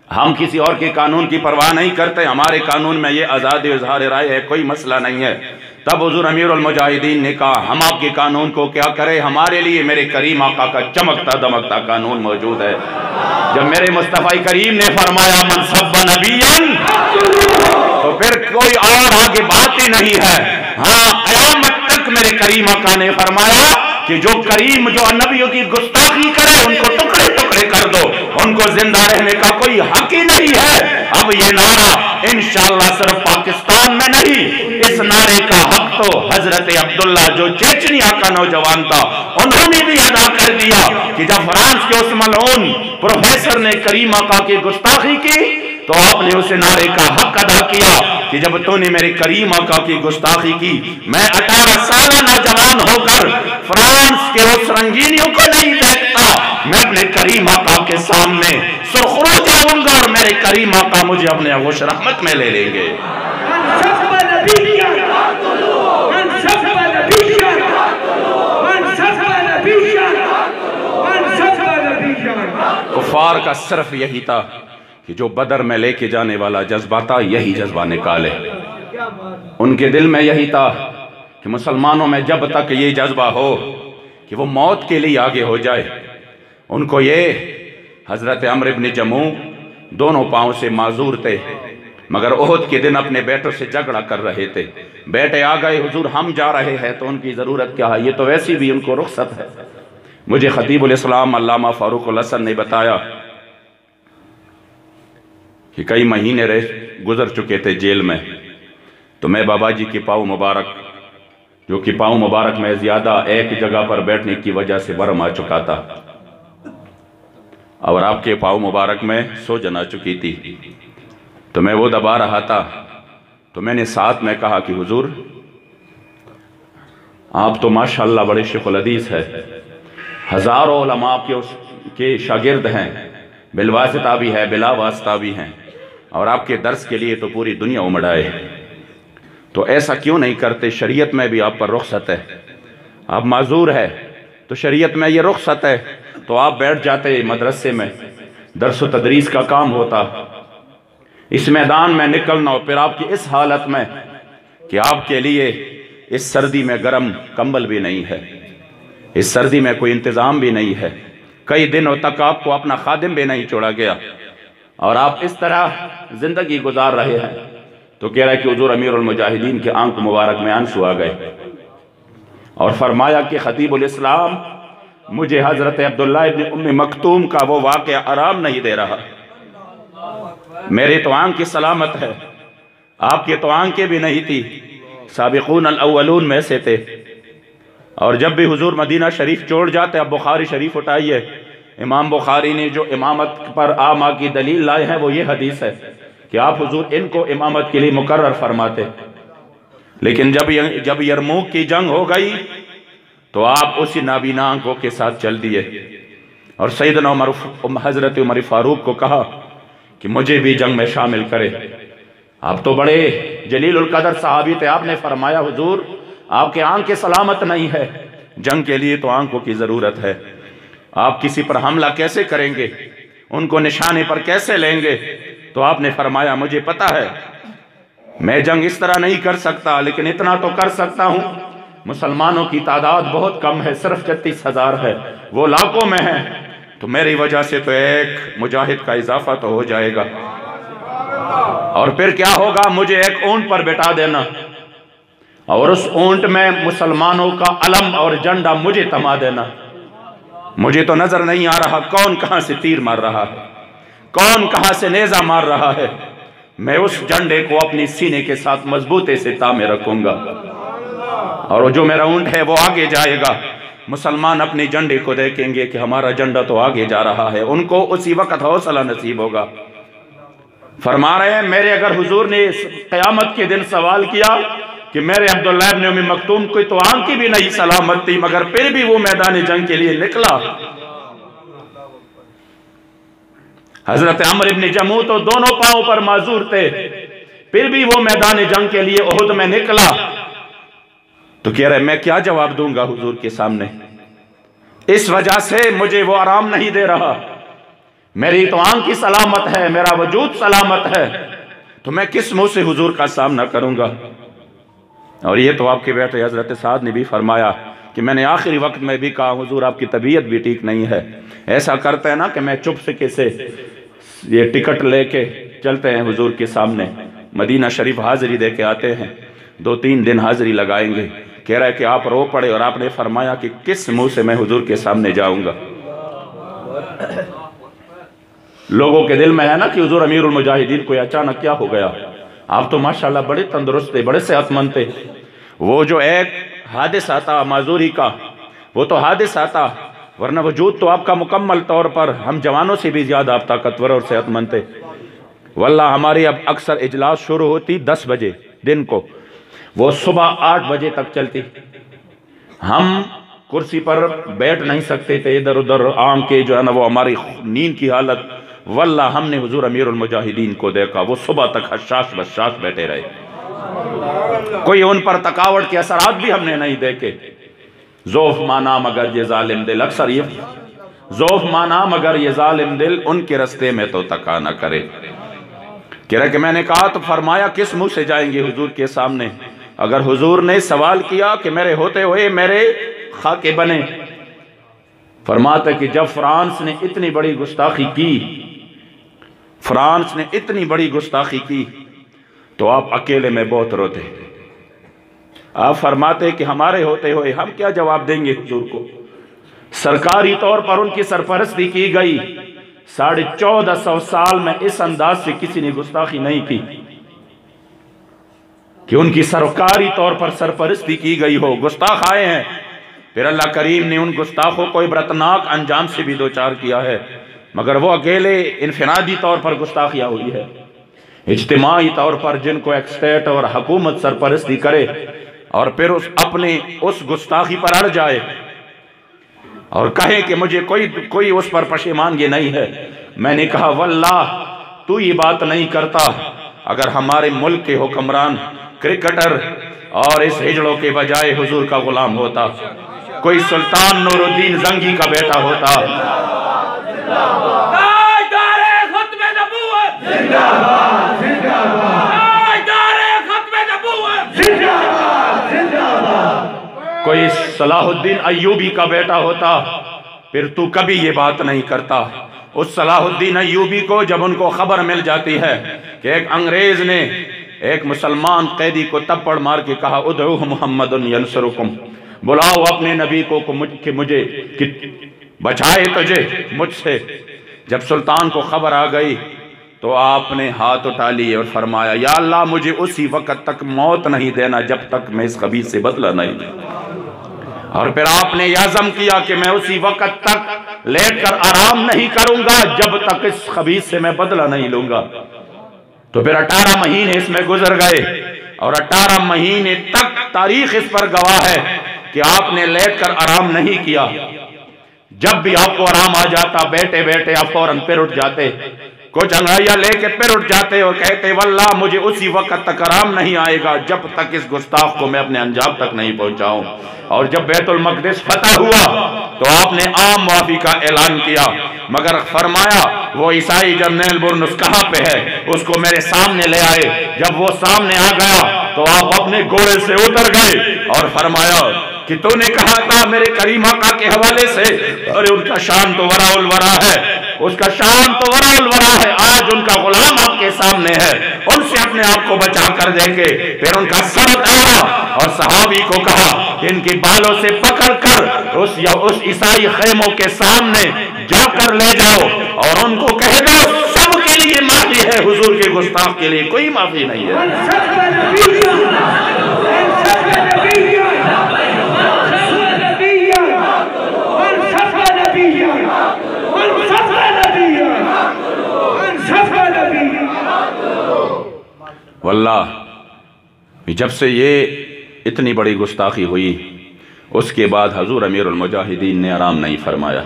हम किसी और के कानून की परवाह नहीं करते, हमारे कानून में ये आज़ाद इज़हार राय है, कोई मसला नहीं है। तब हुजूर अमीरुल मुजाहिदीन ने कहा हम आपके कानून को क्या करें, हमारे लिए मेरे करीम आका का चमकता दमकता कानून मौजूद है। जब मेरे मुस्तफ़ा करीम ने फरमाया मन सब्ब नबियन, तो फिर कोई और आगे बात ही नहीं है। हाँ, क़यामत तक मेरे करीम आका ने फरमाया कि जो करीम जो नबियों की गुस्ताखी करे उनको टुकड़े टुकड़े कर दो, उनको जिंदा रहने का कोई हक ही नहीं है। अब ये नारा इंशाअल्लाह सिर्फ पाकिस्तान में नहीं, इस नारे का हक तो हजरत अब्दुल्ला जो चेचनिया का नौजवान था उन्होंने भी अदा कर दिया कि जब फ्रांस के उस मलऊन प्रोफेसर ने करीम आका की गुस्ताखी की तो आपने उस नारे का हक अदा किया कि जब तूने मेरे करीम आका की गुस्ताखी की, मैं 18 साल नौजवान होकर फ्रांस के उस रंगीनियों को नहीं देखता, मैं अपने करीम आका के सामने सुरखरू जाऊंगा और मेरे करीम आका मुझे अपने आगोश रहमत में ले लेंगे। कुफार का सिर्फ यही था कि जो बदर में लेके जाने वाला जज्बा था, यही जज्बा निकाले। उनके दिल में यही था कि मुसलमानों में जब तक ये जज्बा हो कि वो मौत के लिए आगे हो जाए, उनको ये हजरत अम्र इब्न जमू दोनों पांव से माजूर थे, मगर ओहद के दिन अपने बेटों से झगड़ा कर रहे थे। बेटे आ गए, हुजूर हम जा रहे हैं, तो उनकी ज़रूरत क्या है, ये तो वैसी भी उनको रुख्सत है। मुझे खतीबुल इस्लाम अल्लामा फारूकुल हसन ने बताया कि कई महीने गुजर चुके थे जेल में, तो मैं बाबा जी के पाँव मुबारक, जो कि पाँव मुबारक में ज़्यादा एक जगह पर बैठने की वजह से बरम आ चुका था और आपके पाँव मुबारक में सूजन आ चुकी थी, तो मैं वो दबा रहा था। तो मैंने साथ में कहा कि हुजूर आप तो माशाअल्लाह बड़े शेखुल हदीस है, हज़ारों उलमा के शागिर्द हैं, बिलवासिता भी है, बिला वास्ता भी हैं, और आपके दर्स के लिए तो पूरी दुनिया उमड़ आए, तो ऐसा क्यों नहीं करते? शरीयत में भी आप पर रुख्सत है, आप माजूर है तो शरीयत में ये रुख्सत है, तो आप बैठ जाते मदरसे में, दर्स व तदरीस का काम होता। इस मैदान में निकलना और फिर आपकी इस हालत में कि आपके लिए इस सर्दी में गर्म कंबल भी नहीं है, इस सर्दी में कोई इंतज़ाम भी नहीं है, कई दिनों तक आपको अपना खादिम भी नहीं छोड़ा गया और आप इस तरह जिंदगी गुजार रहे हैं। तो कह रहा है कि हुजूर अमीरुल मुजाहिदीन के आंख मुबारक में आंसू आ गए और फरमाया कि खतीबुल इस्लाम मुझे हजरत अब्दुल्लाह इब्न उम्मी मखतूम का वो वाक़या आराम नहीं दे रहा। मेरी तो आंख की सलामत है, आपकी तो आंखें भी नहीं थी, साबिकून अल अव्वलून में से थे। और जब भी हुजूर मदीना शरीफ छोड़ जाते, अब बुखारी शरीफ उठाइए, इमाम बुखारी ने जो इमामत पर आमा की दलील लाए हैं वो ये हदीस है कि आप हुजूर इनको इमामत के लिए मुकर्रर फरमाते, लेकिन जब यरमूक की जंग हो गई तो आप उसी नाबीना आंखों के साथ चल दिए और सैयदना हजरत उमर फारूक को कहा कि मुझे भी जंग में शामिल करे। आप तो बड़े जलीलुल कदर सहाबी थे, आपने फरमाया हुजूर आपके आंखें सलामत नहीं है, जंग के लिए तो आंखों की ज़रूरत है, आप किसी पर हमला कैसे करेंगे, उनको निशाने पर कैसे लेंगे? तो आपने फरमाया मुझे पता है मैं जंग इस तरह नहीं कर सकता, लेकिन इतना तो कर सकता हूँ, मुसलमानों की तादाद बहुत कम है, सिर्फ 36,000 है, वो लाखों में है, तो मेरी वजह से तो एक मुजाहिद का इजाफा तो हो जाएगा। और फिर क्या होगा, मुझे एक ऊंट पर बैठा देना और उस ऊंट में मुसलमानों का अलम और झंडा मुझे थमा देना। मुझे तो नजर नहीं आ रहा कौन कहां से तीर मार रहा है, कौन कहां से नेजा मार रहा है, मैं उस झंडे को अपनी सीने के साथ मजबूती से तामे रखूंगा और जो मेरा ऊंट है वो आगे जाएगा। मुसलमान अपने झंडे को देखेंगे कि हमारा झंडा तो आगे जा रहा है, उनको उसी वक्त हौसला नसीब होगा। फरमा रहे हैं मेरे अगर हुजूर ने क़यामत के दिन सवाल किया कि मेरे अब्दुल्लाह इब्न उम्मी मखतूम को तो आंखें भी नहीं सलामत थी, मगर फिर भी वो मैदान जंग के लिए निकला। हजरत अम्र इब्न जमू तो दोनों पांवों पर माजूर थे, फिर भी वो मैदान जंग के लिए उहुद में निकला। तो कह रहे मैं क्या जवाब दूंगा हुजूर के सामने, इस वजह से मुझे वो आराम नहीं दे रहा, मेरी तो आंख की सलामत है, मेरा वजूद सलामत है, तो मैं किस मुंह से हुजूर का सामना करूंगा। और ये तो आपके बेटे हजरत साद ने भी फरमाया कि मैंने आखिरी वक्त में भी कहा हुजूर आपकी तबीयत भी ठीक नहीं है। ऐसा करते हैं ना कि मैं चुपके से ये टिकट लेके चलते हैं हुजूर के सामने, मदीना शरीफ हाजिरी दे के आते हैं, 2-3 दिन हाजिरी लगाएंगे। कह रहा है कि आप रो पड़े और आपने फरमाया कि किस मुंह से मैं हुजूर के सामने जाऊंगा। लोगों के दिल में है ना कि हुजूर अमीरुल मुजाहिदीन को अचानक क्या हो गया, आप तो माशाल्लाह बड़े तंदुरुस्त थे, बड़े सेहतमंद थे। वो जो एक हादिस आता माजूरी का, वो तो हादिस आता, वरना वजूद तो आपका मुकम्मल तौर पर हम जवानों से भी ज्यादा आप ताकतवर और सेहतमंद थे। वल्लाह हमारी अब अक्सर इजलास शुरू होती 10 बजे दिन को, वो सुबह 8 बजे तक चलती। हम कुर्सी पर बैठ नहीं सकते थे, इधर उधर आंखें जो है ना वो हमारी नींद की हालत। वल्लाह हमने हुजूर अमीरुल मुजाहिदीन को देखा, वो सुबह तक हशाश बशाश बैठे रहे, कोई उन पर थकावट के असरात भी हमने नहीं देखे। ज़ौफ़ माना मगर ये जालिम दिल, अक्सर ये ज़ौफ़ माना मगर ये जालिम दिल उनके रस्ते में तो तका न करे। कि मैंने कहा तो फरमाया किस मुंह से जाएंगे हुजूर के सामने? अगर हुजूर ने सवाल किया कि मेरे होते हुए मेरे खाके बने, फरमाते कि जब फ्रांस ने इतनी बड़ी गुस्ताखी की, फ्रांस ने इतनी बड़ी गुस्ताखी की तो आप अकेले में बहुत रोते। आप फरमाते कि हमारे होते हुए हम क्या जवाब देंगे हुजूर को? सरकारी तौर पर उनकी सरपरस्ती की गई, 1450 साल में इस अंदाज से किसी ने गुस्ताखी नहीं की कि उनकी सरकारी तौर पर सरपरस्ती की गई हो। गुस्ताख आए हैं, फिर अल्लाह करीम ने उन गुस्ताखों को इबरतनाक अंजाम से भी दो चार किया है, मगर वो अकेले इनफरादी तौर पर गुस्ताखियाँ हुई है। इज्तिमाई तौर पर जिनको एक स्टेट और हुकूमत सरपरस्ती करे और फिर उस गुस्ताखी पर अड़ जाए और कहे कि मुझे कोई उस पर पशेमानगी नहीं है। मैंने कहा वल्लाह तू ये बात नहीं करता अगर हमारे मुल्क के हुक्मरान क्रिकेटर और इस हिजड़ों के बजाय हुजूर का गुलाम होता, कोई सुल्तान नूरुद्दीन जंगी का बेटा होता। कोई सलाहुद्दीन अय्यूबी का बेटा होता, फिर तू कभी ये बात नहीं करता। उस सलाहुद्दीन अय्यूबी को जब उनको खबर मिल जाती है कि एक अंग्रेज ने एक मुसलमान कैदी को तप्पड़ मार के कहा उदऊह मुहम्मदुन यंसुरुकुम, बुलाओ अपने नबी को मुझे कि बचाए तुझे मुझसे। जब सुल्तान को खबर आ गई तो आपने हाथ उठा लिए और फरमाया या अल्लाह मुझे उसी वक्त तक मौत नहीं देना जब तक मैं इस खबीस से बदला नहीं लूं। और फिर आपने याज़म किया कि मैं उसी वक्त तक लेटकर आराम नहीं करूंगा जब तक इस खबीस से मैं बदला नहीं लूंगा। तो फिर 18 महीने इसमें गुजर गए और 18 महीने तक तारीख इस पर गवाह है कि आपने लेटकर आराम नहीं किया। जब भी आपको आराम आ जाता बैठे बैठे आप फौरन फिर उठ जाते, कुछ अंगड़ाइयां लेके फिर उठ जाते और कहते वल्लाह मुझे उसी वक्त तक आराम नहीं आएगा जब तक इस गुस्ताख को मैं अपने अंजाम तक नहीं पहुंचाऊं। और जब बैतुल मक़दिस फतह हुआ तो आपने आम माफी का ऐलान किया, मगर फरमाया वो ईसाई जर्नैल बुर्नुस कहाँ पे है, उसको मेरे सामने ले आए। जब वो सामने आ गया तो आप अपने घोड़े से उतर गए और फरमाया कि तूने कहा था मेरे करीम आका के हवाले से, अरे उनका शान तो वराउल वरा है, उसका शान तो वराउल वरा है। आज उनका गुलाम आपके सामने है, उनसे अपने आप को बचा कर देंगे। फिर उनका सर उतारा और सहाबी को कहा इनके बालों से पकड़कर उस ईसाई खेमों के सामने जाकर ले जाओ और उनको कह दो सबके लिए माफी है, हुजूर के गुस्ताख के लिए कोई माफी नहीं है। वल्लाह जब से ये इतनी बड़ी गुस्ताखी हुई उसके बाद हुजूर अमीरुल मुजाहिदीन ने आराम नहीं फरमाया।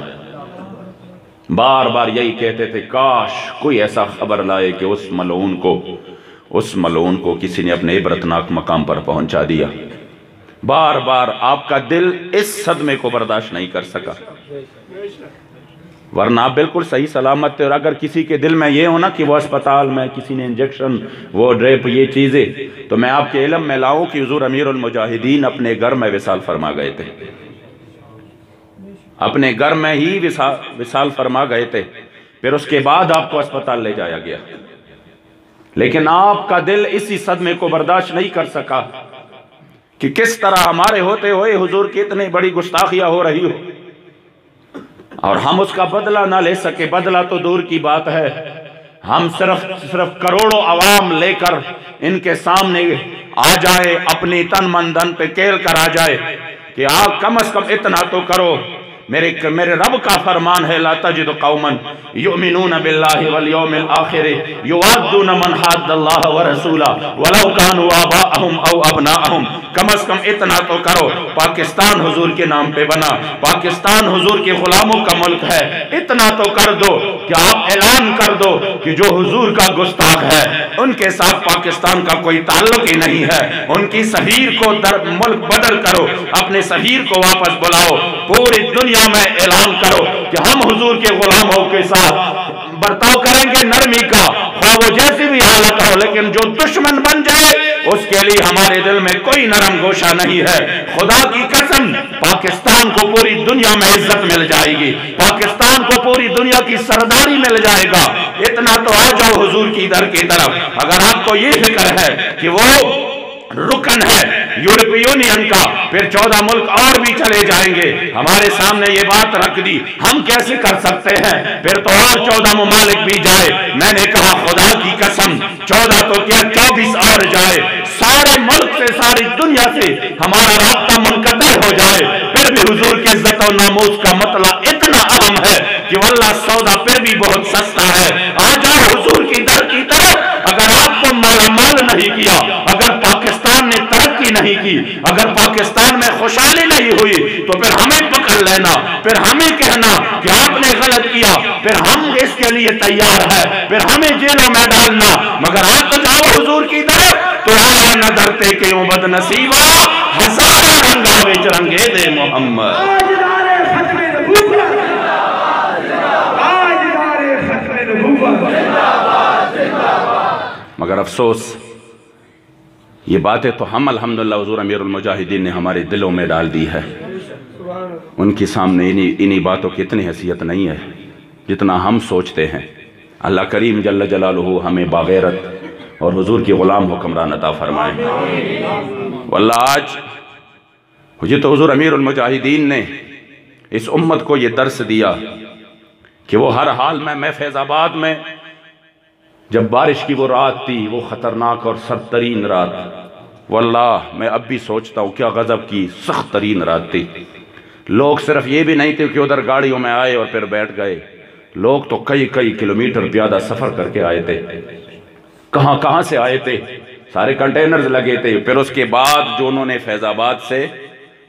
बार बार यही कहते थे काश कोई ऐसा खबर लाए कि उस मलऊन को किसी ने अपने इबरतनाक मकाम पर पहुंचा दिया। बार बार आपका दिल इस सदमे को बर्दाश्त नहीं कर सका, वरना आप बिल्कुल सही सलामत थे। और अगर किसी के दिल में ये हो ना कि वो अस्पताल में किसी ने इंजेक्शन वो ड्रेप ये चीज़ें, तो मैं आपके इल्म में लाऊं कि हुजूर अमीरुल मुजाहिदीन अपने घर में विसाल फरमा गए थे, अपने घर में ही विसाल फरमा गए थे। फिर उसके बाद आपको अस्पताल ले जाया गया, लेकिन आपका दिल इसी सदमे को बर्दाश्त नहीं कर सका कि किस तरह हमारे होते हुए हुजूर की इतनी बड़ी गुस्ताखियां हो रही हो और हम उसका बदला ना ले सके। बदला तो दूर की बात है, हम सिर्फ करोड़ों अवाम लेकर इनके सामने आ जाए, अपनी तन मन धन पे केल कर आ जाए कि आप कम से कम इतना तो करो। मेरे रब का फरमान है, ला तजिदु कौमन युमिनून बिल्लाहि वल यौमिल आखिर युवाद्दून मन हाद्दल्लाह व रसूला वलौ कानू आबाअहुम औ अबनाअहुम। कम अज कम इतना तो करो, पाकिस्तान हुजूर के नाम पे बना, पाकिस्तान हुजूर के गुलामों का मुल्क है, इतना तो कर दो कि आप ऐलान कर दो कि जो हुजूर का गुस्ताख है उनके साथ पाकिस्तान का कोई ताल्लुक ही नहीं है। उनकी सफीर को मुल्क बदल करो, अपने सफीर को वापस बुलाओ, पूरी दुनिया में ऐलान करो कि हम हुजूर के गुलामों के साथ बर्ताव करेंगे नरमी का, वो जैसी भी हालत हो, लेकिन जो दुश्मन बन जाए उसके लिए हमारे दिल में कोई नरम गोशा नहीं है। खुदा की कसम, पाकिस्तान को पूरी दुनिया में इज्जत मिल जाएगी, पाकिस्तान को पूरी दुनिया की सरदारी मिल जाएगा। इतना तो आ जाओ हुजूर की दर की तरफ। अगर आपको ये फिक्र है कि वो रुकन है यूरोपीय यूनियन का, फिर 14 मुल्क और भी चले जाएंगे, हमारे सामने ये बात रख दी, हम कैसे कर सकते हैं, फिर तो और 14 ममालिक भी जाए। मैंने कहा खुदा की कसम 14 तो क्या 24 और जाए, सारे मुल्क से सारी दुनिया से हमारा रास्ता मुनक़ता हो जाए, फिर भी हुजूर की इज्जत और नामूस का मतला इतना अहम है कि वल्लाह सौदा फिर भी बहुत सस्ता है। आ जाओ हुजूर की दर की तरफ। अगर आपको मालामाल नहीं किया, अगर पाकिस्तान ने तरक्की नहीं की, अगर पाकिस्तान में खुशहाली नहीं हुई, तो फिर हमें पकड़ लेना, फिर हमें कहना कि आपने गलत किया, फिर हम इसके लिए तैयार है, फिर हमें जेलों में डालना। मगर आप जाओ हुजूर की तरफ तो आया न डरते क्यों बदनसीबा, हजारों रंगा विच रंगे दे मोहम्मद। मगर अफसोस ये बातें तो हम अल्हम्दुलिल्लाह हुजूर अमीरुल मुजाहिदीन ने हमारे दिलों में डाल दी है। उनके सामने इन्हीं बातों की इतनी हैसियत नहीं है जितना हम सोचते हैं। अल्लाह करीम जल्ल जलालुहु हमें बागैरत और हुजूर की गुलाम हुक्मरान अता फरमाए। वल्लाह आज मुझे तो हुजूर अमीरुल मुजाहिदीन ने इस उम्मत को ये दर्स दिया कि वो हर हाल में, मैं फैज़ाबाद में जब बारिश की वो रात थी, वो ख़तरनाक और सरतरीन रात, वल्लाह मैं अब भी सोचता हूँ क्या गज़ब की सख्त तरीन रात थी। लोग सिर्फ ये भी नहीं थे कि उधर गाड़ियों में आए और फिर बैठ गए, लोग तो कई कई किलोमीटर ज़्यादा सफ़र करके आए थे, कहाँ कहाँ से आए थे, सारे कंटेनर्स लगे थे। फिर उसके बाद जो उन्होंने फैज़ाबाद से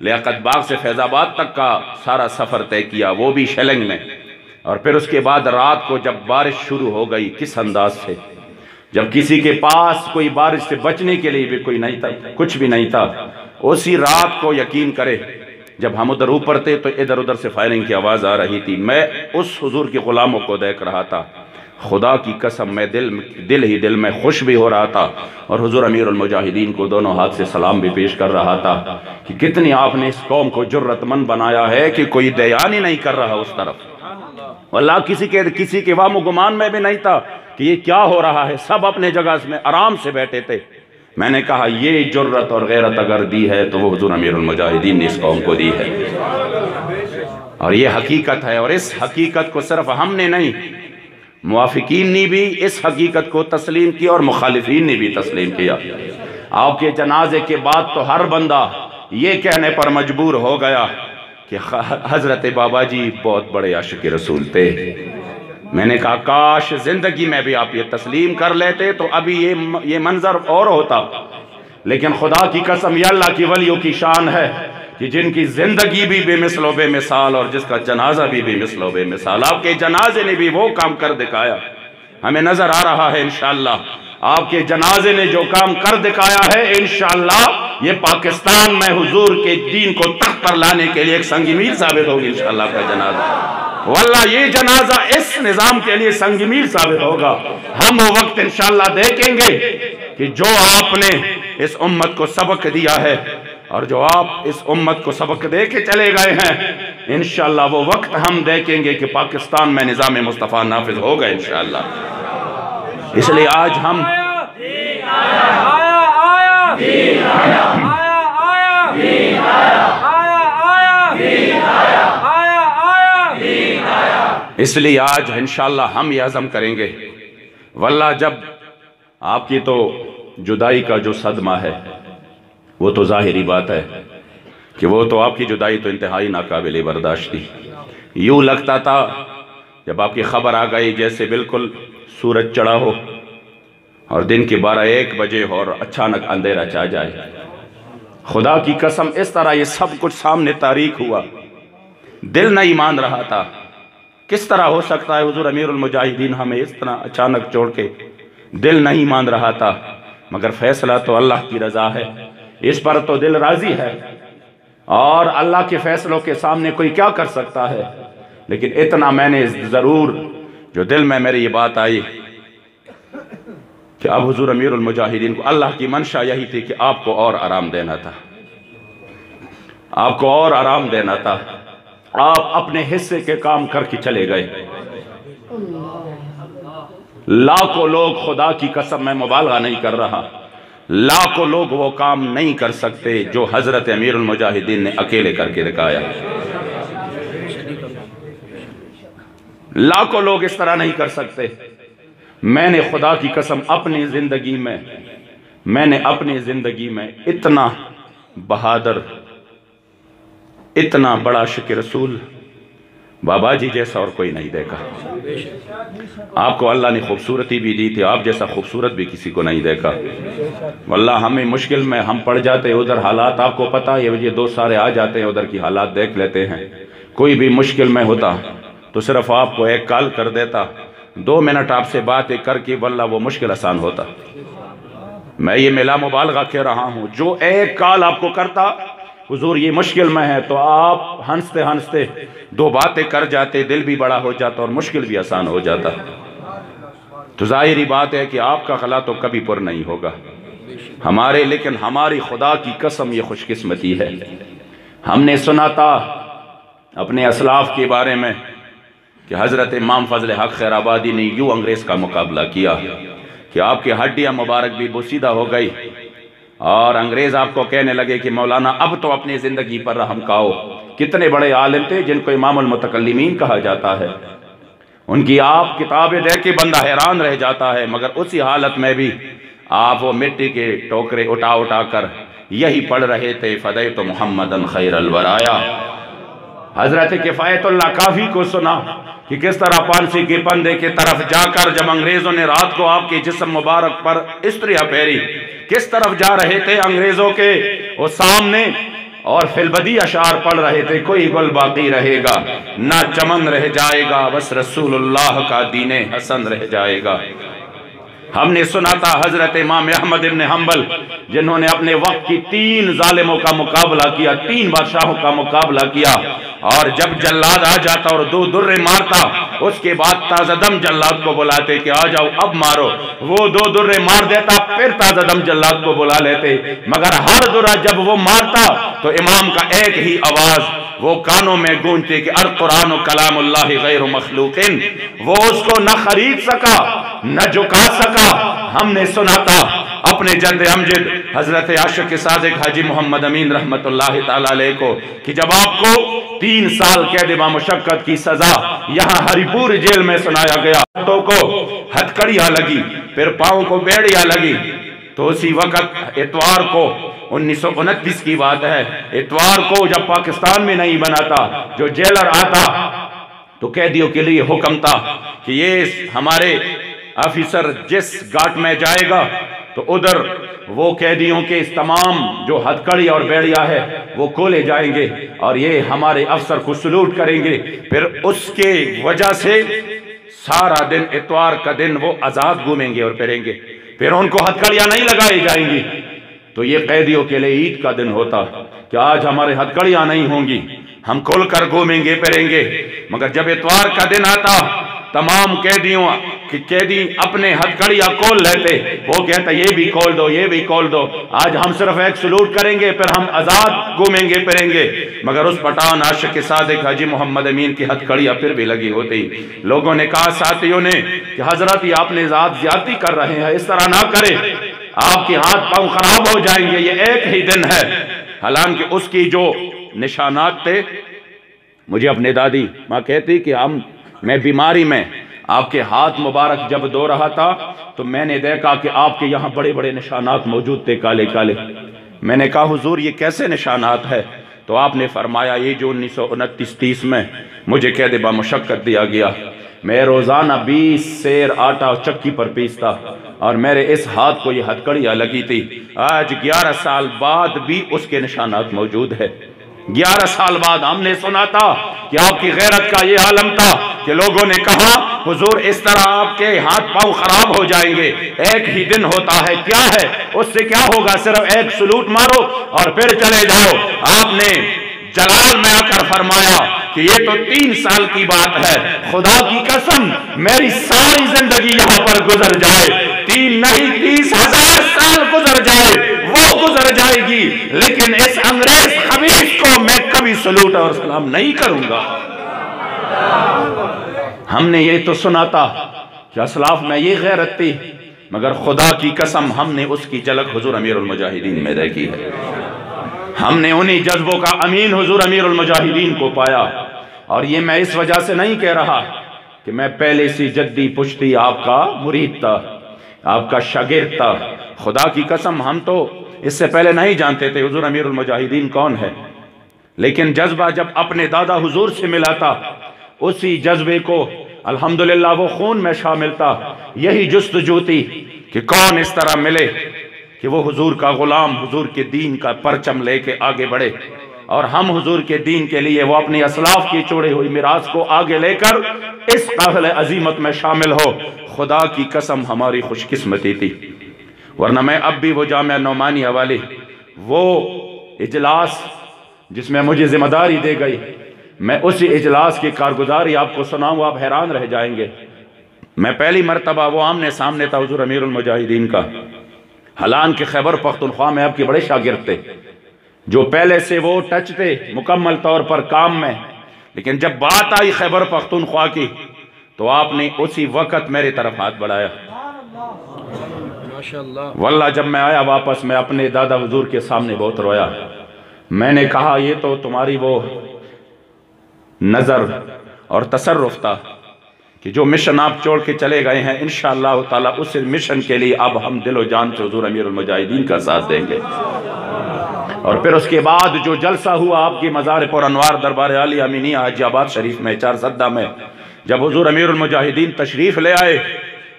लियाकत बाग से फैज़ाबाद तक का सारा सफ़र तय किया, वो भी शेलिंग में, और फिर उसके बाद रात को जब बारिश शुरू हो गई, किस अंदाज से, जब किसी के पास कोई बारिश से बचने के लिए भी कोई नहीं था, कुछ भी नहीं था, उसी रात को यकीन करे जब हम उधर ऊपर थे तो इधर उधर से फायरिंग की आवाज़ आ रही थी। मैं उस हुजूर के गुलामों को देख रहा था, खुदा की कसम मैं दिल ही दिल में खुश भी हो रहा था और हुजूर अमीरुल मुजाहिदीन को दोनों हाथ से सलाम भी पेश कर रहा था कि कितनी आपने इस कौम को जुर्रतमंद बनाया है कि कोई दयान ही नहीं कर रहा उस तरफ। अल्लाह किसी के वामो गुमान में भी नहीं था कि ये क्या हो रहा है, सब अपने जगह में आराम से बैठे थे। मैंने कहा ये जुर्रत और गैरत अगर दी है तो वो हुजूर अमीरुल मुजाहिदीन ने इस कौम को दी है, और ये हकीकत है। और इस हकीकत को सिर्फ हमने नहीं, मुआफिकीन ने भी इस हकीकत को तस्लीम किया और मुखालिफीन ने भी तस्लीम किया। आपके जनाजे के बाद तो हर बंदा ये कहने पर मजबूर हो गया कि हजरत बाबा जी बहुत बड़े आशिक रसूल थे। मैंने कहा काश जिंदगी में भी आप ये तस्लीम कर लेते तो अभी ये मंजर और होता, लेकिन खुदा की कसम ये अल्लाह की वलियों की शान है कि जिनकी जिंदगी भी बेमिसल बेमिसाल और जिसका जनाजा भी बेमिसल बेमिसाल। आपके जनाजे ने भी वो काम कर दिखाया, हमें नजर आ रहा है इंशाअल्लाह आपके जनाजे ने जो काम कर दिखाया है, इंशाअल्लाह ये पाकिस्तान में हुजूर के दीन को तख्त पर लाने के लिए एक संगीमील साबित होगी इंशाअल्लाह का जनाजा। वल्लाह ये जनाजा इस निज़ाम के लिए संगीमील साबित होगा। हम वो वक्त इंशाअल्लाह देखेंगे कि जो आपने इस उम्मत को सबक दिया है और जो आप इस उम्मत को सबक दे के चले गए हैं, इंशाअल्लाह वो वक्त हम देखेंगे कि पाकिस्तान में निज़ाम मुस्तफ़ा नाफिज होगा इंशाअल्लाह। इसलिए आज हम इसलिए आज इंशाअल्लाह हम ये अज़म करेंगे, वल्लाह जब आपकी तो जुदाई का जो सदमा है वो तो ज़ाहिरी बात है कि वो तो आपकी जुदाई तो इंतहाई नाकाबिल बर्दाश्त थी। यूं लगता था जब आपकी खबर आ गई जैसे बिल्कुल सूरज चढ़ा हो और दिन के 12-1 बजे हो और अचानक अंधेरा छा जाए। खुदा की कसम इस तरह ये सब कुछ सामने तारीख हुआ, दिल नहीं मान रहा था। किस तरह हो सकता है हुजूर अमीरुल मुजाहिदीन हमें इस तरह अचानक छोड़ के, दिल नहीं मान रहा था। मगर फैसला तो अल्लाह की रजा है, इस पर तो दिल राजी है और अल्लाह के फैसलों के सामने कोई क्या कर सकता है। लेकिन इतना मैंने जरूर जो दिल में मेरी ये बात आई कि अब हुजूर अमीरुल मुजाहिदीन को अल्लाह की मंशा यही थी कि आपको और आराम देना था, आपको और आराम देना था। आप अपने हिस्से के काम करके चले गए। लाखों लोग, खुदा की कसम मैं मुबालगा नहीं कर रहा, लाखों लोग वो काम नहीं कर सकते जो हजरत अमीरुल मुजाहिदीन ने अकेले करके दिखाया। लाखों लोग इस तरह नहीं कर सकते। मैंने खुदा की कसम अपनी जिंदगी में इतना बहादुर, इतना बड़ा आशिक रसूल बाबा जी जैसा और कोई नहीं देखा। आपको अल्लाह ने खूबसूरती भी दी थी, आप जैसा खूबसूरत भी किसी को नहीं देखा। वल्लाह हमें मुश्किल में हम पड़ जाते उधर, हालात आपको पता है, ये दोस्त सारे आ जाते हैं उधर की हालात देख लेते हैं। कोई भी मुश्किल में होता तो सिर्फ आपको एक कॉल कर देता, 2 मिनट आपसे बातें करके वल्लाह वो मुश्किल आसान होता। मैं ये मिला मुबालगा कह रहा हूँ, जो एक कॉल आपको करता हुजूर ये मुश्किल में है, तो आप हंसते हंसते 2 बातें कर जाते, दिल भी बड़ा हो जाता और मुश्किल भी आसान हो जाता। तो जाहिर बात है कि आपका खला तो कभी पुर नहीं होगा हमारे, लेकिन हमारी खुदा की कसम ये खुशकिस्मती है। हमने सुना था अपने असलाफ के बारे में कि हज़रत इमाम फजल हक खैराबादी ने यूँ अंग्रेज़ का मुकाबला किया कि आपकी हड्डियाँ मुबारक भी बोसीदा हो गई और अंग्रेज़ आपको कहने लगे कि मौलाना अब तो अपनी ज़िंदगी पर रहम खाओ। कितने बड़े आलिम थे जिनको इमामुल मुतकल्लिमीन कहा जाता है, उनकी आप किताबें देख के बंदा हैरान रह जाता है। मगर उसी हालत में भी आप वो मिट्टी के टोकरे उठा उठा कर यही पढ़ रहे थे, फ़दै तो मोहम्मदन खैरल वराया। हज़रत किफ़ायतुल्लाह काफ़ी को सुना कि किस तरह फांसी के पंदे की तरफ जाकर जब अंग्रेज़ों ने रात को आपके जिस्म मुबारक पर इस्त्रियाँ फेरी, किस तरफ जा रहे थे अंग्रेज़ों के वो सामने और फिलबदी अशार पढ़ रहे थे, कोई गुल बाकी रहेगा ना चमन रह जाएगा, बस रसूलुल्लाह का दीने हसन रह जाएगा। हमने सुना था हजरत इमाम अहमद इब्न हंबल जिन्होंने अपने वक्त की 3 जालिमों का मुकाबला किया, 3 बादशाहों का मुकाबला किया, और जब जल्लाद आ जाता और 2 दुर्रे मारता, उसके बाद ताज़दम जल्लाद को बुलाते कि आ जाओ अब मारो। वो 2 दुर्रे मार देता, फिर ताज़दम जल्लाद को बुला लेते। मगर हर दुर्रा जब वो मारता तो इमाम का एक ही आवाज वो कानों में गूंजते कि अल कुरान कलामुल्लाह गैर मखलूकिन। वो उसको न खरीद सका न झुका सका। हमने सुना था अपने जद अमजद हजरत आशिक सादिक हाजी मोहम्मद अमीन रहमतुल्लाह ताला अलैह को कि जब आपको 3 साल कैद मुशक्कत की सजा यहाँ हरिपुर जेल में सुनाया गया, हाथों को हथकड़ियां लगी, फिर पाँव को बेड़ियां लगी, तो उसी वक्त इतवार को 1929 की बात है, इतवार को जब पाकिस्तान में नहीं बना था, जो जेलर आता तो कैदियों के लिए हुक्म था कि ये हमारे ऑफिसर जिस घाट में जाएगा तो उधर वो कैदियों के तमाम जो हथकड़ी और बेड़िया है वो खोले जाएंगे और ये हमारे अफसर को सलूट करेंगे। फिर उसके वजह से सारा दिन इतवार का दिन वो आज़ाद घूमेंगे और फिरेंगे, फिर उनको हथकड़ियाँ नहीं लगाई जाएंगी। तो ये कैदियों के लिए ईद का दिन होता कि आज हमारे हथकड़ियाँ नहीं होंगी, हम खोल कर घूमेंगे फिरेंगे। मगर जब इतवार का दिन आता तमाम कैदी अपने हथकड़ियाँ खोल लेते, वो कहता ये भी खोल दो, ये भी खोल दो, आज हम सिर्फ एक सलूट करेंगे फिर हम आज़ाद घूमेंगे फिरेंगे। मगर उस पठान आशिक सादिक हाजी मोहम्मद अमीन की हथकड़ियाँ फिर भी लगी होती। लोगों ने कहा साथियों ने कि हजरत ये आपने ज़ात ज्यादती कर रहे हैं, इस तरह ना करें, आपके हाथ पांव खराब हो जाएंगे, ये एक ही दिन है। हालांकि उसकी जो निशानात थे, मुझे अपने दादी माँ कहती कि मैं बीमारी में आपके हाथ मुबारक जब धो रहा था तो मैंने देखा कि आपके यहाँ बड़े बड़े निशानात मौजूद थे, काले काले। मैंने कहा हुजूर ये कैसे निशानात है? तो आपने फरमाया ये जो 1929-30 में मुझे कैद बामुशक्कत दिया गया, मैं रोज़ाना 20 सेर आटा चक्की पर पीसता और मेरे इस हाथ को ये हथकड़ियाँ लगी थी। आज 11 साल बाद भी उसके निशानात मौजूद है। 11 साल बाद हमने सुना था कि आपकी गैरत का ये आलम था कि लोगों ने कहा हुजूर इस तरह आपके हाथ पांव खराब हो जाएंगे, एक ही दिन होता है, क्या है उससे क्या होगा, सिर्फ एक सलूट मारो और फिर चले जाओ। आपने जलाल में आकर फरमाया कि ये तो 3 साल की बात है, खुदा की कसम मेरी सारी जिंदगी यहाँ पर गुजर जाए, 3 नहीं 30,000 साल गुजर जाए, वो गुजर जाएगी, लेकिन इस अंग्रेज खबीस को मैं कभी सलूट और सलाम नहीं करूंगा। हमने ये तो सुना था कि असलाफ में ये गैरत थी, मगर खुदा की कसम हमने उसकी झलक हुजूर अमीरुल मुजाहिदीन में देखी है। हमने उन्हीं जज्बों का अमीन हुजूर अमीरुल मुजाहिदीन को पाया। और ये मैं इस वजह से नहीं कह रहा कि मैं पहले से जद्दी पुश्ती आपका मुरीद था, आपका शागिर्द था। खुदा की कसम हम तो इससे पहले नहीं जानते थे हुजूर अमीरुल मुजाहिदीन कौन है, लेकिन जज्बा जब अपने दादा हुजूर से मिला था, उसी जज्बे को अल्हम्दुलिल्लाह वो खून में शामिल था। यही जुस्तजू थी कि कौन इस तरह मिले कि वो हुजूर का गुलाम, हुजूर के दीन का परचम लेके आगे बढ़े और हम हुजूर के दीन के लिए वो अपनी असलाफ की छोड़ी हुई मिरास को आगे लेकर इस काबिल अजीमत में शामिल हो। खुदा की कसम हमारी खुशकिस्मती थी, वरना मैं अब भी वो जामिया नौमानिया वाली वो इजलास जिसमें मुझे जिम्मेदारी दी गई, मैं उसी इजलास की कारगुजारी आपको सुनाऊँ, आप हैरान रह जाएंगे। मैं पहली मरतबा वो आमने सामने था हुजूर अमीरुल मुजाहिदीन का। हलान के खैबर पख्तूनख्वा में आपके बड़े शागिर्द थे, जो पहले से वो टच थे मुकम्मल तौर पर काम में, लेकिन जब बात आई खैबर पख्तूनख्वा की तो आपने उसी वक्त मेरी तरफ हाथ बढ़ाया। वल्लाह जब मैं आया वापस, मैं अपने दादा हुजूर के सामने बहुत रोया। मैंने कहा ये तो तुम्हारी वो नज़र और तसर्रुफ था कि जो मिशन आप छोड़ के चले गए हैं, इंशाअल्लाह ताला उस मिशन के लिए अब हम दिलो जान से हुजूर अमीरुल मुजाहिदीन का साथ देंगे। और फिर उसके बाद जो जलसा हुआ आपकी मज़ार पर अनवार दरबार आली अमीनिया हाजियाबाद शरीफ में 4 सद्दा में, जब हुजूर अमीरुल मुजाहिदीन तशरीफ ले आए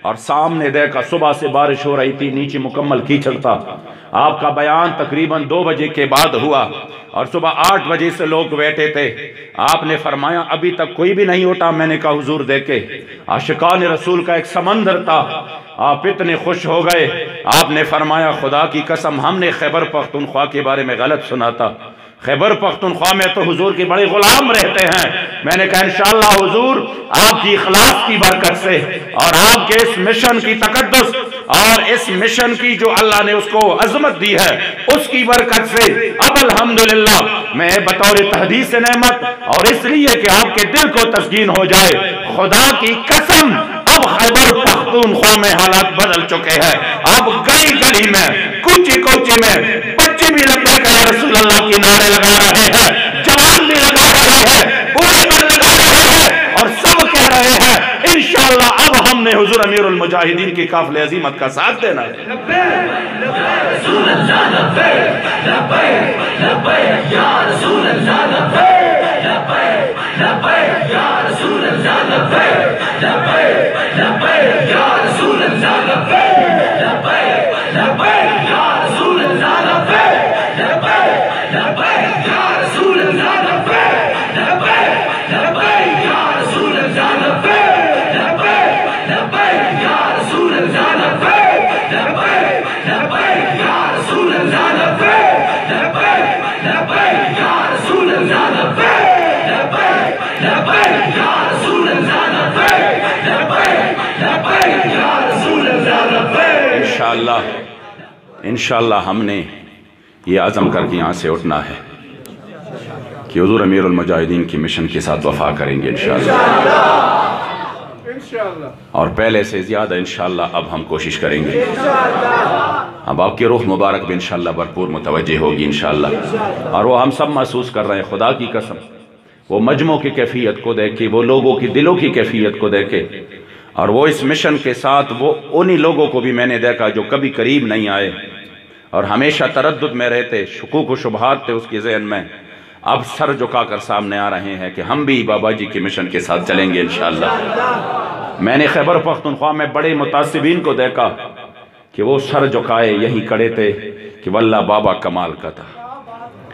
और सामने देखा सुबह से बारिश हो रही थी, नीचे मुकम्मल कीचड़ था। आपका बयान तकरीबन 2 बजे के बाद हुआ और सुबह 8 बजे से लोग बैठे थे। आपने फरमाया अभी तक कोई भी नहीं उठा। मैंने कहा हुजूर देखे आशिकान रसूल का एक समंदर था, आप इतने खुश हो गए। आपने फरमाया खुदा की कसम हमने खैबर पख्तूनख्वा के बारे में गलत सुना था, खैबर पख्तूनख्वा में तो हुजूर के बड़े गुलाम रहते हैं। मैंने कहा इंशाअल्लाह हुजूर आपकी इखलास की बरकत से और आपके इस मिशन की तकद्दुस और इस मिशन की जो अल्लाह ने उसको अजमत दी है उसकी बरकत से अब अल्हम्दुलिल्लाह मैं बतौर तहदीस नेमत और इसलिए कि आपके दिल को तस्कीन हो जाए, खुदा की कसम अब खैबर पख्तूनख्वा में हालात बदल चुके हैं। अब गली गली में कूची कूची में बच्चे भी लब्बैक या रसूल अल्लाह के नारे लगा रहे हैं, जवान भी लगा रहे हैं, बूढ़े भी लगा रहे हैं और सब कह रहे हैं इंशाअल्लाह अब हमने हुजूर अमीरुल मुजाहिदीन की काफिले अजीमत का साथ देना है। इंशाअल्लाह हमने ये आज़म करके यहाँ से उठना है कि हुजूर अमीरुल मुजाहिदीन की मिशन के साथ वफा करेंगे इंशाअल्लाह, और पहले से ज़्यादा इंशाअल्लाह अब हम कोशिश करेंगे। अब आपकी रूह मुबारक भी इंशाअल्लाह भरपूर मुतवज्जे होगी इंशाअल्लाह, और वो हम सब महसूस कर रहे हैं। खुदा की कसम वो मजमों की कैफियत को देखे, वो लोगों की दिलों की कैफियत को देखे, और वो इस मिशन के साथ वो उन्हीं लोगों को भी मैंने देखा जो कभी करीब नहीं आए और हमेशा तरद्दुद में रहते, शुकूक व शुबहात थे उसके जहन में। अब सर झुकाकर सामने आ रहे हैं कि हम भी बाबा जी के मिशन के साथ चलेंगे इंशाअल्लाह। मैंने खैबर पख्तूनख्वा में बड़े मुतासिबीन को देखा कि वो सर झुकाए यही खड़े थे कि वल्लाह बाबा कमाल का था,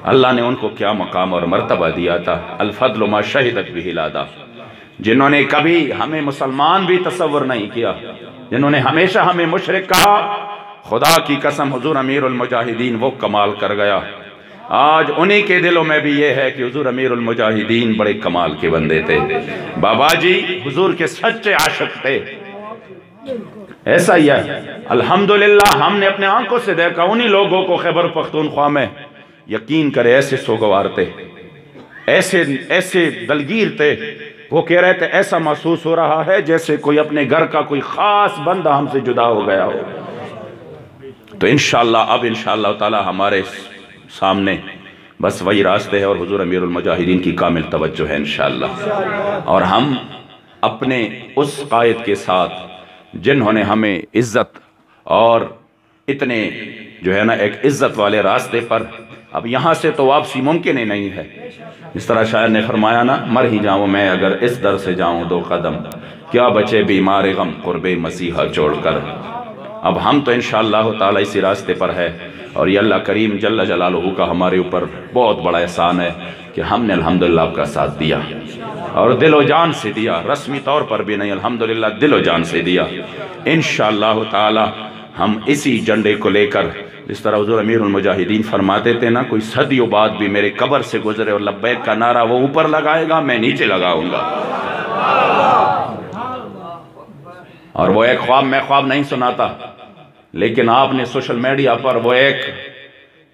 अल्लाह ने उनको क्या मकाम और मर्तबा दिया था। अल-फद्लु मा शहिदत बिहिल आदा, जिन्होंने कभी हमें मुसलमान भी तसव्वुर नहीं किया, जिन्होंने हमेशा हमें मुशरिक कहा, खुदा की कसम हुजूर अमीरुल मुजाहिदीन वो कमाल कर गया। आज उन्हीं के दिलों में भी ये है कि हुजूर अमीरुल मुजाहिदीन बड़े कमाल के बंदे थे। बाबा जी हुजूर के सच्चे आशिक थे। ऐसा ही है अल्हम्दुलिल्लाह, हमने अपने आंखों से देखा उन्हीं लोगों को खैबर पख्तूनख्वा में, यकीन करे ऐसे सोगवार थे, ऐसे दलगीर थे। वो कह रहे थे ऐसा महसूस हो रहा है जैसे कोई अपने घर का कोई खास बंदा हमसे जुदा हो गया हो। तो इंशाअल्लाह अब इंशाअल्लाह ताला हमारे सामने बस वही रास्ते हैं और हुजूर अमीरुल मुजाहिदीन की कामिल तवज्जो है इंशाअल्लाह। और हम अपने उस कायद के साथ जिन्होंने हमें इज्जत और इतने जो है ना एक इज्जत वाले रास्ते पर, अब यहाँ से तो वापसी मुमकिन ही नहीं है। इस तरह शायर ने फरमाया ना, मर ही जाऊँ मैं अगर इस दर से जाऊँ दो कदम, क्या बचे बीमार गम कुर्बे मसीहा छोड़कर। अब हम तो इंशाअल्लाह ताला इसी रास्ते पर है और ये अल्लाह करीम जल्ल जलालहू का हमारे ऊपर बहुत बड़ा एहसान है कि हमने अल्हम्दुलिल्लाह आपका साथ दिया और दिलो जान से दिया, रस्मी तौर पर भी नहीं, अल्हम्दुलिल्लाह दिलो जान से दिया। इंशाअल्लाह ताला हम इसी झंडे को लेकर, जिस तरह हुजूर अमीरुल मुजाहिदीन फरमाते थे ना, कोई सदियों बाद भी मेरे कब्र से गुजरे और लब्बैक का नारा वो ऊपर लगाएगा, मैं नीचे लगाऊंगा। और वो एक ख्वाब मैं ख्वाब नहीं सुनाता, लेकिन आपने सोशल मीडिया पर वो एक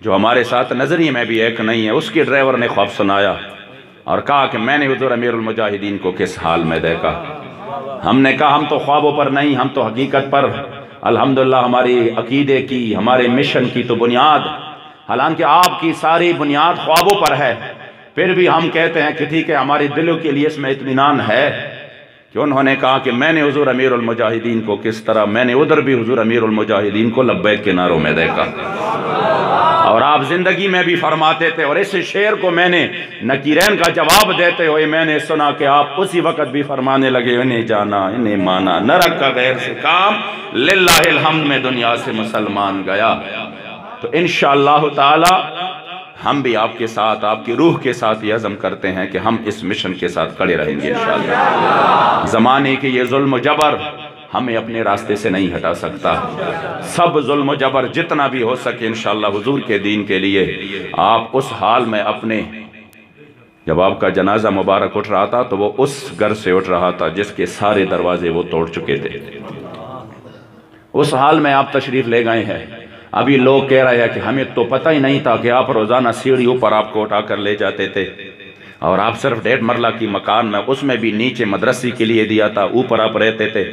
जो हमारे साथ नजरिए में भी एक नहीं है, उसके ड्राइवर ने ख्वाब सुनाया और कहा कि मैंने हुजूर अमीरुल मुजाहिदीन को किस हाल में देखा। हमने कहा हम तो ख्वाबों पर नहीं, हम तो हकीकत पर। अल्हम्दुलिल्लाह हमारी अकीदे की, हमारे मिशन की तो बुनियाद, हालांकि आपकी सारी बुनियाद ख्वाबों पर है, फिर भी हम कहते हैं कि ठीक है, हमारे दिलों के लिए इसमें इत्मीनान है कि उन्होंने कहा कि मैंने हुजूर अमीरुल मुजाहिदीन को किस तरह, मैंने उधर भी हुजूर अमीरुल मुजाहिदीन को लब्बैक के नारों में देखा। और आप जिंदगी में भी फरमाते थे, और इस शेर को मैंने नकीरैन का जवाब देते हुए मैंने सुना कि आप उसी वक्त भी फरमाने लगे, इन्हें जाना इन्हें माना, न रखा गैर से काम, लिल्लाहिल हम्द में दुनिया से मुसलमान गया। तो इंशाअल्लाह ताला हम भी आपके साथ, आपकी रूह के साथ ये अज़म करते हैं कि हम इस मिशन के साथ खड़े रहेंगे इंशाअल्लाह। ज़माने के ये जुल्म जबर हमें अपने रास्ते से नहीं हटा सकता। सब जुल्म जबर जितना भी हो सके इंशाअल्लाह हुजूर के दीन के लिए आप उस हाल में अपने, जब आपका जनाजा मुबारक उठ रहा था तो वो उस घर से उठ रहा था जिसके सारे दरवाजे वो तोड़ चुके थे, उस हाल में आप तशरीफ ले गए हैं। अभी लोग कह रहे हैं कि हमें तो पता ही नहीं था कि आप रोजाना सीढ़ियों पर आपको उठा कर ले जाते थे और आप सिर्फ 1.5 मरला की मकान में, उसमें भी नीचे मदरसे के लिए दिया था, ऊपर आप रहते थे।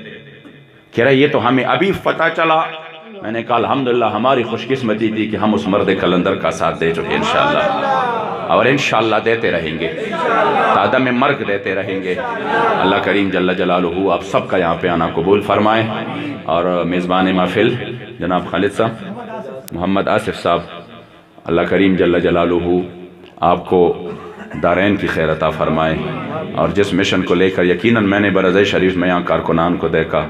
कह रहे ये तो हमें अभी पता चला। मैंने कहा अल्हम्दुलिल्लाह हमारी खुशकिस्मती थी कि हम उस मर्द कलंदर का साथ दे चुके इंशाअल्लाह, और इंशाअल्लाह देते रहेंगे, तादम मर्ग देते रहेंगे। अल्लाह करीम जल्ल जलालहू आप सबका यहाँ पे आना कबूल फरमाए। और मेज़बान महफिल जनाब खालिद साहब, मोहम्मद आसिफ साहब, अल्लाह करीम जल्ल जलालहू आपको दारैन की खैर अता फरमाए। और जिस मिशन को लेकर यकीनन मैंने बरज़ शरीफ में यहाँ कारकुनान को देखा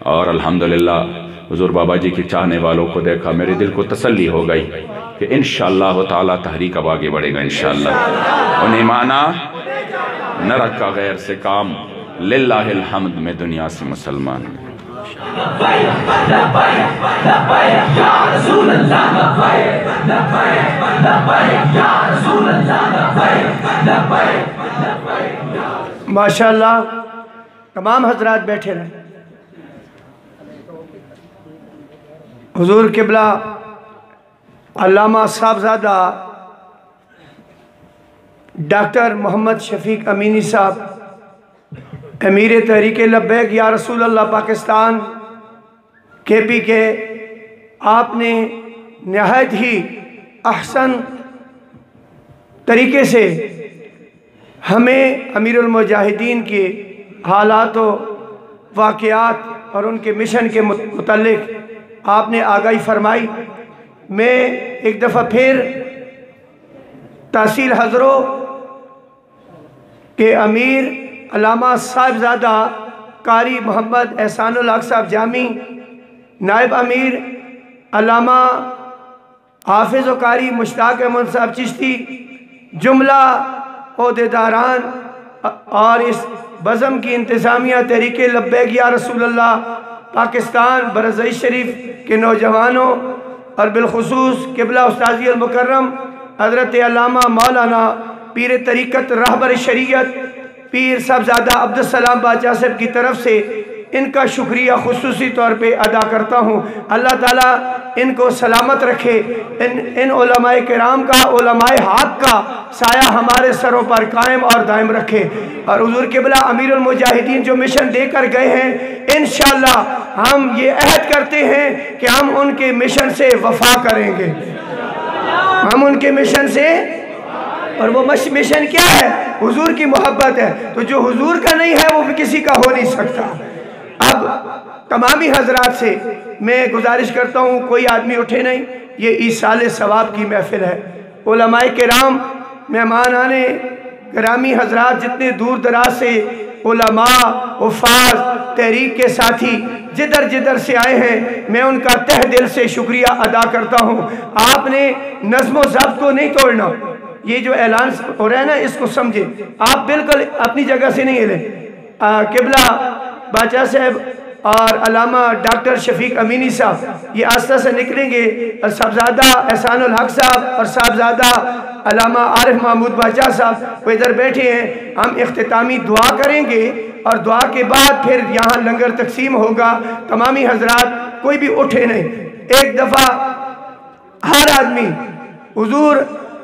और अल्हम्दुलिल्लाह हुजूर बाबा जी की चाहने वालों को देखा, मेरे दिल को तसल्ली हो गई कि इंशाअल्लाह ताला तहरीक अब आगे बढ़ेगा इंशाअल्लाह। उन्हें माना न रखा गैर से काम, लिल्लाहिल हम्द में दुनिया से मुसलमान। माशाअल्लाह तमाम हजरात बैठे रहे। हुजूर किबला अल्लामा साहबजादा डॉक्टर मोहम्मद शफीक अमीनी साहब, अमीर तहरीक लब्बैक या रसूल अल्लाह पाकिस्तान KPK, आपने नहायत ही अहसन तरीके से हमें अमीरुल मुजाहिदीन के हालात वाक़यात और उनके मिशन के मुतल्लिक़ आपने आगाही फरमाई। मैं एक दफ़ा फिर तहसील हजरों के अमीर अल्लामा साहिबजादा कारी मोहम्मद एहसानुल हक साहब जामी, नायब अमीर अल्लामा हाफिज़ व कारी मुश्ताक अहमद साहब चिश्ती, जुमला ओहदेदारान और इस बज़म की इंतज़ामिया तहरीक लब्बैक या रसूलल्लाह पाकिस्तान बरज़ई शरीफ के नौजवानों और बिलखुसूस क़िबला उस्ताज़ी अल मुकर्रम हज़रत अल्लामा मौलाना पीर तरीक़त रहबर शरीयत पीर साहबज़ादा अब्दुस्सलाम बादशाह साहब की तरफ से इनका शुक्रिया खुसूसी तौर पे अदा करता हूँ। अल्लाह ताला इनको सलामत रखे। इन उलमाए किराम का, उलमाए हक़ का साया हमारे सरों पर कायम और दायम रखे। और हुज़ूर क़िबला अमीरुल मुजाहिदीन जो मिशन देकर गए हैं, इंशाअल्लाह हम ये अहद करते हैं कि हम उनके मिशन से वफा करेंगे, हम उनके मिशन से। और वो मिशन क्या है? हुजूर की मोहब्बत है। तो जो हुजूर का नहीं है वो भी किसी का हो नहीं सकता। अब तमामी हजरात से मैं गुजारिश करता हूँ, कोई आदमी उठे नहीं, ये ईसाल सवाब की महफिल है। उलमाए किराम, मेहमान आने ग्रामी हजरात, जितने दूर दराज से उलमा, उफ़ाज़, तहरीक के साथी जिधर जिधर से आए हैं, मैं उनका तह दिल से शुक्रिया अदा करता हूँ। आपने नज़्म व ज़ब्त को नहीं तोड़ना। ये जो ऐलान हो रहा है ना, इसको समझे। आप बिल्कुल अपनी जगह से नहीं हिलें। क़िबला बादशाह साहब और अल्लामा डॉक्टर शफीक अमीनी साहब ये आस्था से निकलेंगे। और साहबजादा एहसानुल हक साहब और साहबजादा अल्लामा आरिफ महमूद बादशाह साहब वो इधर बैठे हैं। हम इख्तितामी दुआ करेंगे और दुआ के बाद फिर यहाँ लंगर तकसीम होगा। तमामी हजरात कोई भी उठे नहीं। एक दफ़ा हर आदमी हुजूर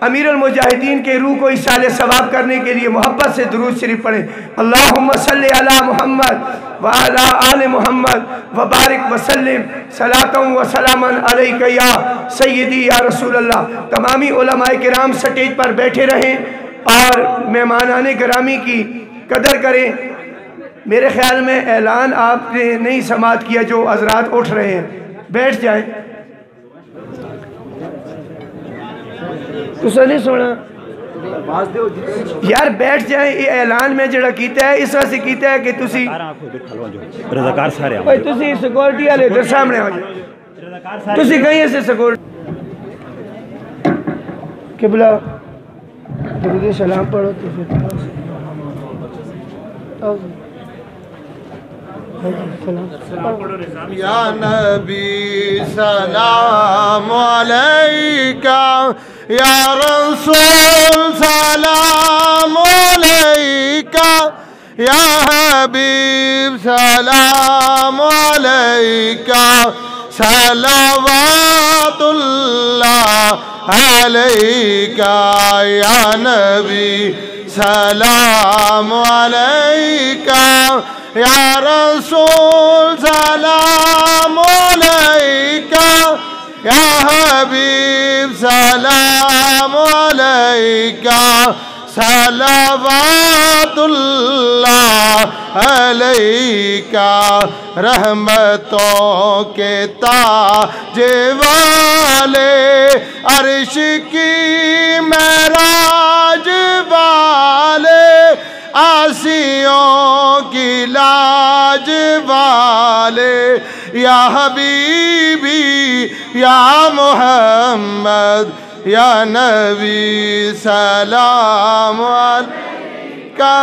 अमीरुल मुजाहिदीन के रूह को इसाले सवाब करने के लिए मोहब्बत से दुरूद शरीफ पढ़ें। अल्लाहुम्मा सल्ली अला मुहम्मद व अला आले मुहम्मद व बारिक व सल्लिम सलातन व सलामन अलैका या सय्यदी या रसूल अल्लाह। तमामी उलमाए किराम स्टेज पर बैठे रहें और मेहमानाने गिरामी की कदर करें। मेरे ख्याल में ऐलान आपने नहीं समाअत किया, जो हजरात उठ रहे हैं बैठ जाएं। तुसा नहीं सुना यार, बैठ जाए। ये ऐलान में जड़ा कीता है इस वास्ते कीता है कि तुसी रज़ाकार सारे भाई तुसी सिक्योरिटी वाले इधर सामने आ जाओ। तुसी कहीं से सिक्योरिटी क़िबला दुरूद सलाम पढ़ो तो फिर या नबी सलाम अलैका, या रसूल सलाम अलैका, या हबीब सलाम अलैका, सलावतुल्लाह अलैका, या नबी सलाम अलैका, या रसूल सलाम अलैका, या हबीब सलाम अलैका, सलावतुल्लाह अलैका, रहमतों के ताज वाले, अर्श की महराज वाले, आसियों की लाज वाले, या हबीबी या मोहम्मद, या नबी सलाम अलैका,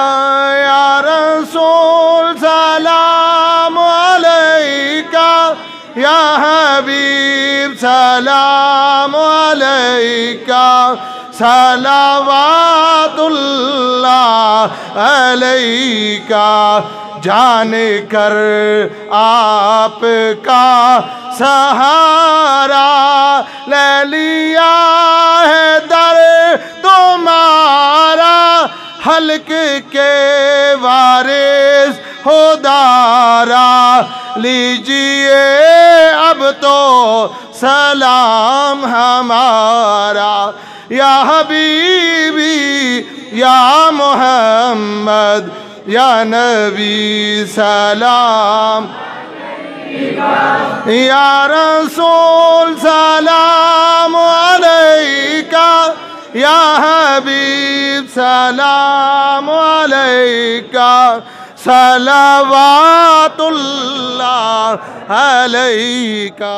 या रसूल सलाम अलैका, या हबीब सलाम अलैका, सलावतुल्लाह अलैका। जान कर आपका सहारा ले लिया है दर तुम्हारा, हल्क के वारिस हो दारा, लीजिए अब तो सलाम हमारा, या हबीबी या मोहम्मद, या नबी सलाम, या रसूल सलाम अलैका, या हबीब अस्सलामु अलैका सलावातुल्लाह अलैका।